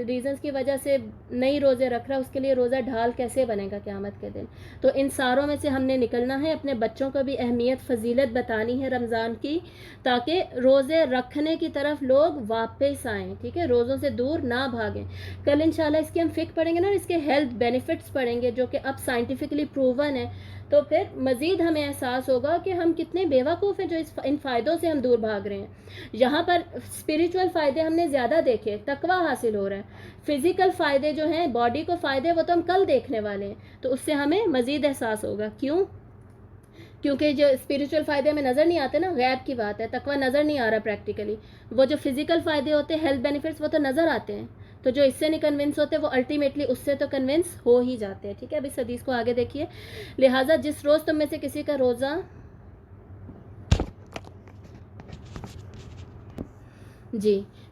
ریزنز کی وجہ سے نہیں روزے رکھ رہا اس کے لیے روزہ ڈھال کیسے بنے گا قیامت کے دن؟ تو ان ساروں میں سے ہم نے نکلنا ہے، اپنے بچوں کو بھی اہمیت فضیلت بتانی ہے رمضان کی، تاکہ روزے رکھنے کی طرف لوگ واپس آئیں. ٹھیک ہے، روزوں سے دور نہ بھاگیں. کل انشاءاللہ اس کی ہم فقہ پڑھیں گے نا، اس کے ہیلتھ بینیفٹس پڑھیں گے جو کہ اب سائنٹیفکلی پروون ہے. تو پھر مزید ہمیں احساس ہوگا کہ ہم کتنے بیوقوف ہیں جو ان فائدوں سے ہم دور بھاگ رہے ہیں. یہاں پر اسپریچول فائدے ہم نے زیادہ دیکھے، تقوی حاصل ہو رہا ہے. فزیکل فائدے جو ہیں، باڈی کو فائدے، وہ تو ہم کل دیکھنے والے ہیں، تو اس سے ہمیں مزید احساس ہوگا. کیوں؟ کیونکہ جو اسپریچول فائدے ہمیں نظر نہیں آتے نا، غیب کی بات ہے، تقوی نظر نہیں آ رہا پریکٹیکلی. وہ جو فزیکل فائدے ہوتے ہیں، ہیلتھ بینیفٹس، وہ تو نظر آتے ہیں. تو جو اس سے نہیں کنونس ہوتے وہ الٹیمیٹلی اس سے تو کنونس ہو ہی جاتے ہیں. ٹھیک ہے، اب اس حدیث کو آگے دیکھیے. لہٰذا جس روز تم میں سے کسی کا روزہ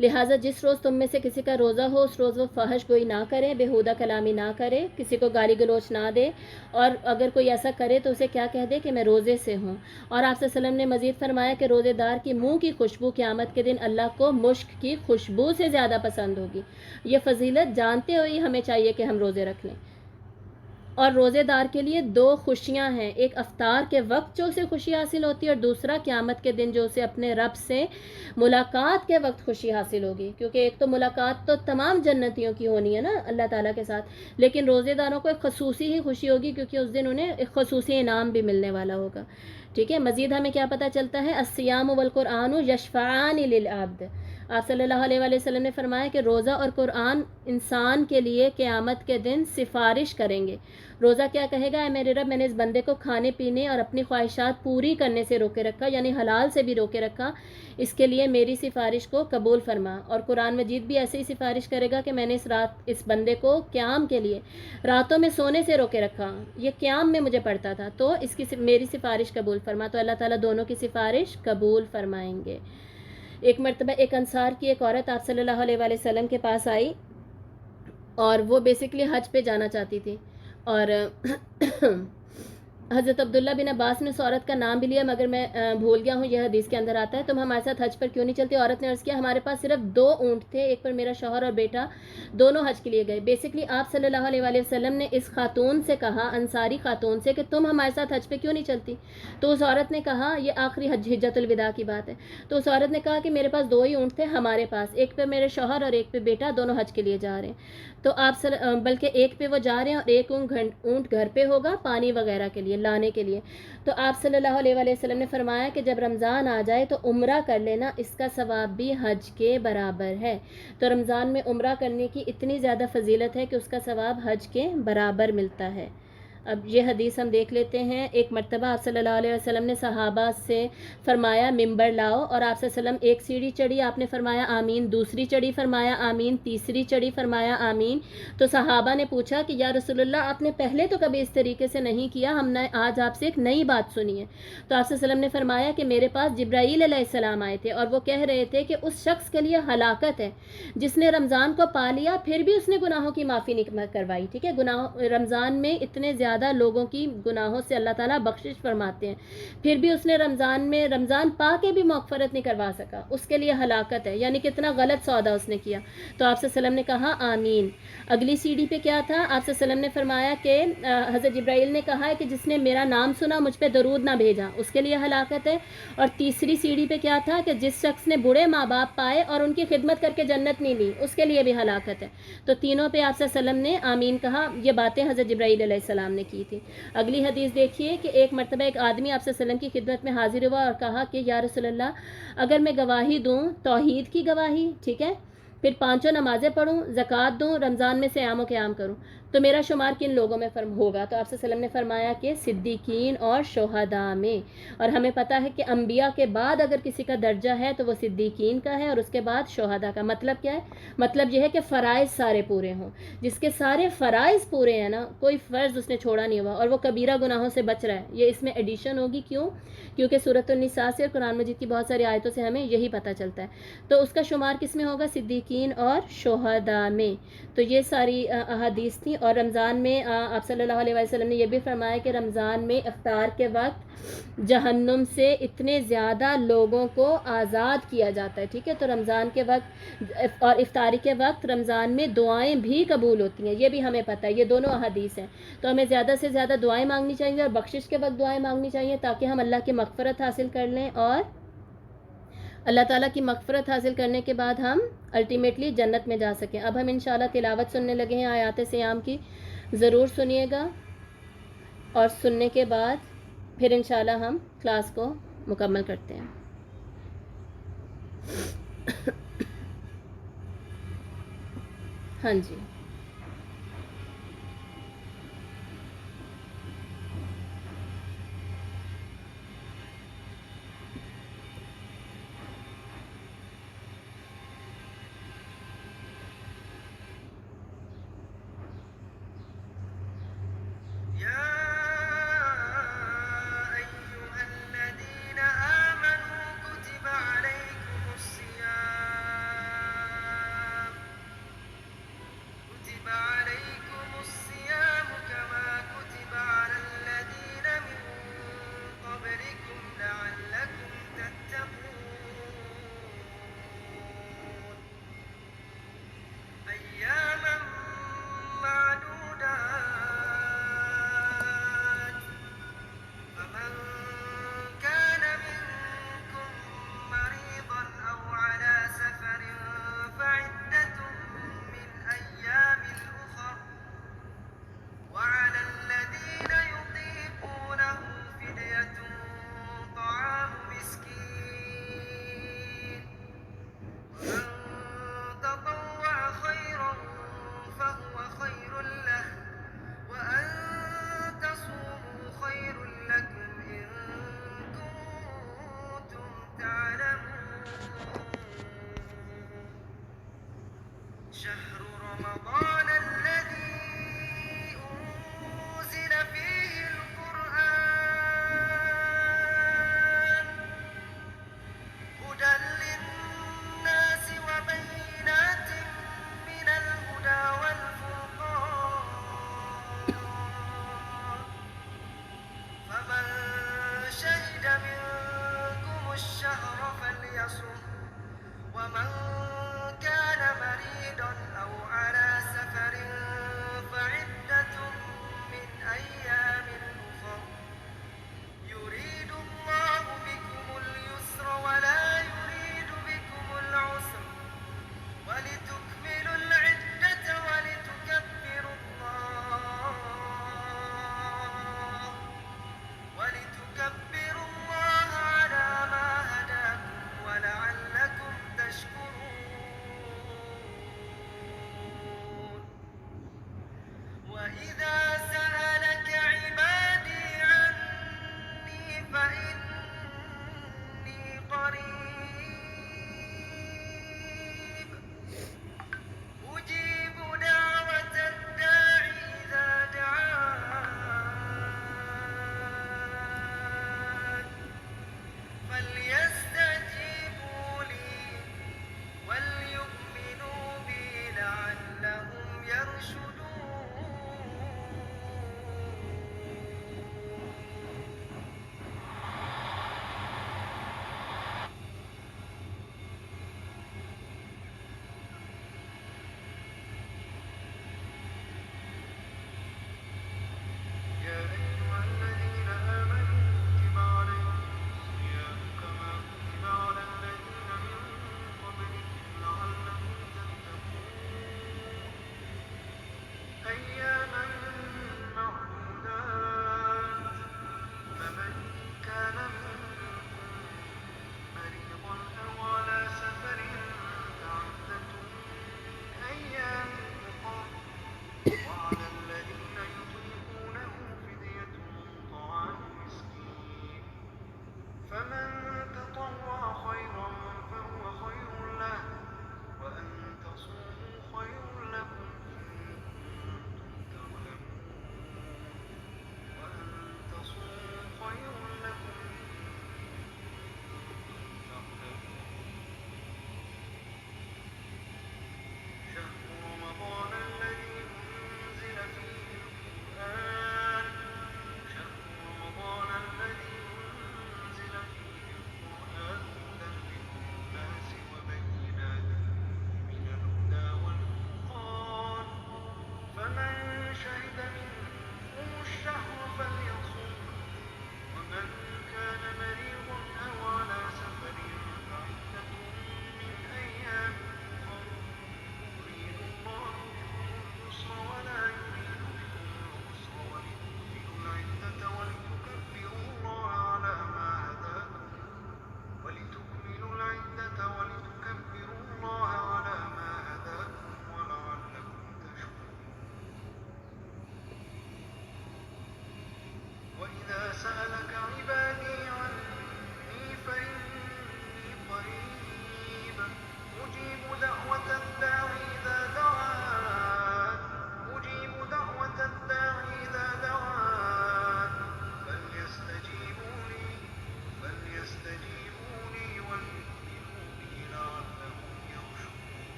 لہٰذا جس روز تم میں سے کسی کا روزہ ہو، اس روز وہ فحش گوئی نہ کرے، بیہودہ کلامی نہ کرے، کسی کو گالی گلوچ نہ دے، اور اگر کوئی ایسا کرے تو اسے کیا کہہ دے کہ میں روزے سے ہوں. اور آپ صلی اللہ علیہ وسلم نے مزید فرمایا کہ روزے دار کی منہ کی خوشبو قیامت کے دن اللہ کو مشک کی خوشبو سے زیادہ پسند ہوگی. یہ فضیلت جانتے ہوئے ہمیں چاہیے کہ ہم روزے رکھ لیں. اور روزے دار کے لیے 2 خوشیاں ہیں، ایک افطار کے وقت جو اسے خوشی حاصل ہوتی ہے، اور دوسرا قیامت کے دن جو اسے اپنے رب سے ملاقات کے وقت خوشی حاصل ہوگی. کیونکہ ایک تو ملاقات تو تمام جنتیوں کی ہونی ہے نا اللہ تعالیٰ کے ساتھ، لیکن روزے داروں کو ایک خصوصی ہی خوشی ہوگی کیونکہ اس دن انہیں ایک خصوصی انعام بھی ملنے والا ہوگا. ٹھیک ہے، مزید ہمیں کیا پتہ چلتا ہے؟ الصیام والقرآن یشفعان للعبد. آپ صلی اللہ علیہ وآلہ وسلم نے فرمایا کہ روزہ اور قرآن انسان کے لیے قیامت کے دن سفارش کریں گے. روزہ کیا کہے گا؟ اے میرے رب، میں نے اس بندے کو کھانے پینے اور اپنی خواہشات پوری کرنے سے روکے رکھا، یعنی حلال سے بھی روکے رکھا، اس کے لیے میری سفارش کو قبول فرما. اور قرآن مجید بھی ایسے ہی سفارش کرے گا کہ میں نے اس بندے کو قیام کے لیے راتوں میں سونے سے روکے رکھا، یہ قیام میں مجھے پڑھتا تھا، تو اس کی میری سفارش قبول فرما. تو اللہ تعالیٰ دونوں کی سفارش قبول فرمائیں گے. ایک مرتبہ ایک انصار کی ایک عورت آپ صلی اللہ علیہ وآلہ وسلم کے پاس آئی، اور وہ بیسکلی حج پہ جانا چاہتی تھی. اور حضرت عبداللہ بن عباس نے اس عورت کا نام بھی لیا، مگر میں بھول گیا ہوں، یہ حدیث کے اندر آتا ہے. تم ہمارے ساتھ حج پر کیوں نہیں چلتی؟ عورت نے عرض کیا، ہمارے پاس صرف 2 اونٹ تھے، ایک پر میرا شوہر اور بیٹا دونوں حج کے لیے گئے. بیسکلی آپ صلی اللہ علیہ وآلہ وسلم نے اس خاتون سے کہا، انصاری خاتون سے، کہ تم ہمارے ساتھ حج پہ کیوں نہیں چلتی؟ تو اس عورت نے کہا، یہ آخری حجۃ الوداع کی بات ہے، تو اس عورت نے کہا کہ میرے پاس 2 ہی اونٹ تھے ہمارے پاس، ایک پہ میرے شوہر اور ایک پہ بیٹا دونوں حج کے لیے جا رہے ہیں. تو بلکہ ایک پہ وہ جا رہے ہیں اور ایک اونٹ گھر پہ ہوگا پانی وغیرہ کے لیے لانے کے لیے. تو آپ صلی اللہ علیہ وآلہ وسلم نے فرمایا کہ جب رمضان آ جائے تو عمرہ کر لینا، اس کا ثواب بھی حج کے برابر ہے. تو رمضان میں عمرہ کرنے کی اتنی زیادہ فضیلت ہے کہ اس کا ثواب حج کے برابر ملتا ہے. اب یہ حدیث ہم دیکھ لیتے ہیں. ایک مرتبہ آپ صلی اللہ علیہ وسلم نے صحابہ سے فرمایا ممبر لاؤ، اور آپ صلی اللہ علیہ وسلم ایک سیڑھی چڑھی، آپ نے فرمایا آمین، دوسری چڑھی فرمایا آمین، تیسری چڑھی فرمایا آمین. تو صحابہ نے پوچھا کہ یا رسول اللہ، آپ نے پہلے تو کبھی اس طریقے سے نہیں کیا، ہم نے آج آپ سے ایک نئی بات سنی ہے. تو آپ صلی اللہ علیہ وسلم نے فرمایا کہ میرے پاس جبرائیل علیہ السلام آئے تھے، اور وہ کہہ رہے تھے کہ اس شخص کے لیے ہلاکت ہے جس نے رمضان کو پا لیا پھر بھی اس نے گناہوں کی معافی نہیں کروائی. ٹھیک ہے، رمضان میں اتنے زیادہ لوگوں کی گناہوں سے اللہ تعالیٰ بخشش فرماتے ہیں، پھر بھی اس نے رمضان پا کے بھی مغفرت نہیں کروا سکا، اس کے لیے ہلاکت ہے. یعنی کتنا غلط سودا اس نے کیا. تو آپ صلی اللہ علیہ وسلم نے کہا آمین. اگلی سیڑھی پہ کیا تھا؟ آپ صلی اللہ علیہ وسلم نے فرمایا کہ حضرت جبرائیل نے کہا ہے کہ جس نے میرا نام سنا مجھ پہ درود نہ بھیجا، اس کے لیے ہلاکت ہے. اور تیسری سیڑھی پہ کیا تھا؟ کہ جس شخص نے بوڑھے ماں باپ پائے اور ان کی خدمت کر کے جنت نہیں لی، اس کے لیے بھی ہلاکت ہے. تو تینوں پہ آپ صلی اللہ علیہ وسلم نے آمین کہا. یہ باتیں حضرت جبرائیل علیہ السلام نے کی تھی. اگلی حدیث دیکھیے کہ ایک مرتبہ ایک آدمی آپ صلی اللہ علیہ وسلم کی خدمت میں حاضر ہوا اور کہا کہ یا رسول اللہ، اگر میں گواہی دوں، توحید کی گواہی، ٹھیک ہے، پھر 5 نمازیں پڑھوں، زکوٰۃ دوں، رمضان میں صیام و قیام کروں، تو میرا شمار کن لوگوں میں ہوگا؟ تو آپ صلی اللہ علیہ وسلم نے فرمایا کہ صدیقین اور شہداء میں. اور ہمیں پتہ ہے کہ انبیاء کے بعد اگر کسی کا درجہ ہے تو وہ صدیقین کا ہے، اور اس کے بعد شہداء کا. مطلب کیا ہے؟ مطلب یہ ہے کہ فرائض سارے پورے ہوں. جس کے سارے فرائض پورے ہیں نا، کوئی فرض اس نے چھوڑا نہیں ہوا، اور وہ کبیرہ گناہوں سے بچ رہا ہے، یہ اس میں ایڈیشن ہوگی. کیوں؟ کیونکہ سورۃ النساء سے اور قرآن مجید کی بہت ساری آیتوں سے ہمیں یہی پتہ چلتا ہے. تو اس کا شمار کس میں ہوگا؟ صدیقین اور شہداء میں. تو یہ ساری احادیث تھیں. اور رمضان میں آپ صلی اللہ علیہ وسلم نے یہ بھی فرمایا کہ رمضان میں افطار کے وقت جہنم سے اتنے زیادہ لوگوں کو آزاد کیا جاتا ہے. ٹھیک ہے، تو رمضان کے وقت اور افطاری کے وقت رمضان میں دعائیں بھی قبول ہوتی ہیں، یہ بھی ہمیں پتہ ہے. یہ دونوں احادیث ہیں. تو ہمیں زیادہ سے زیادہ دعائیں مانگنی چاہیے، اور بخشش کے وقت دعائیں مانگنی چاہیے تاکہ ہم اللہ کی مغفرت حاصل کر لیں، اور اللہ تعالیٰ کی مغفرت حاصل کرنے کے بعد ہم الٹیمیٹلی جنت میں جا سکیں. اب ہم انشاءاللہ تلاوت سننے لگے ہیں آیات صیام کی، ضرور سنیے گا. اور سننے کے بعد پھر انشاءاللہ ہم کلاس کو مکمل کرتے ہیں. ہاں جی.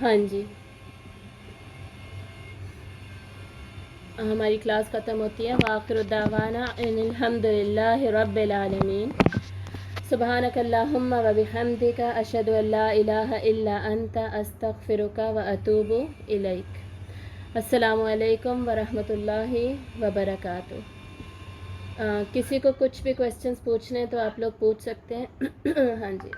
ہاں جی، ہماری کلاس ختم ہوتی ہے. وآخر دعوانا ان الحمد للہ رب العالمین. سبحانک اللہم و بحمدک اشہد ان لا الہ الا انت استغفرک و اتوب الیک. السلام علیکم ورحمۃ اللہ وبرکاتہ. کسی کو کچھ بھی کویسچنس پوچھنے تو آپ لوگ پوچھ سکتے ہیں. ہاں جی.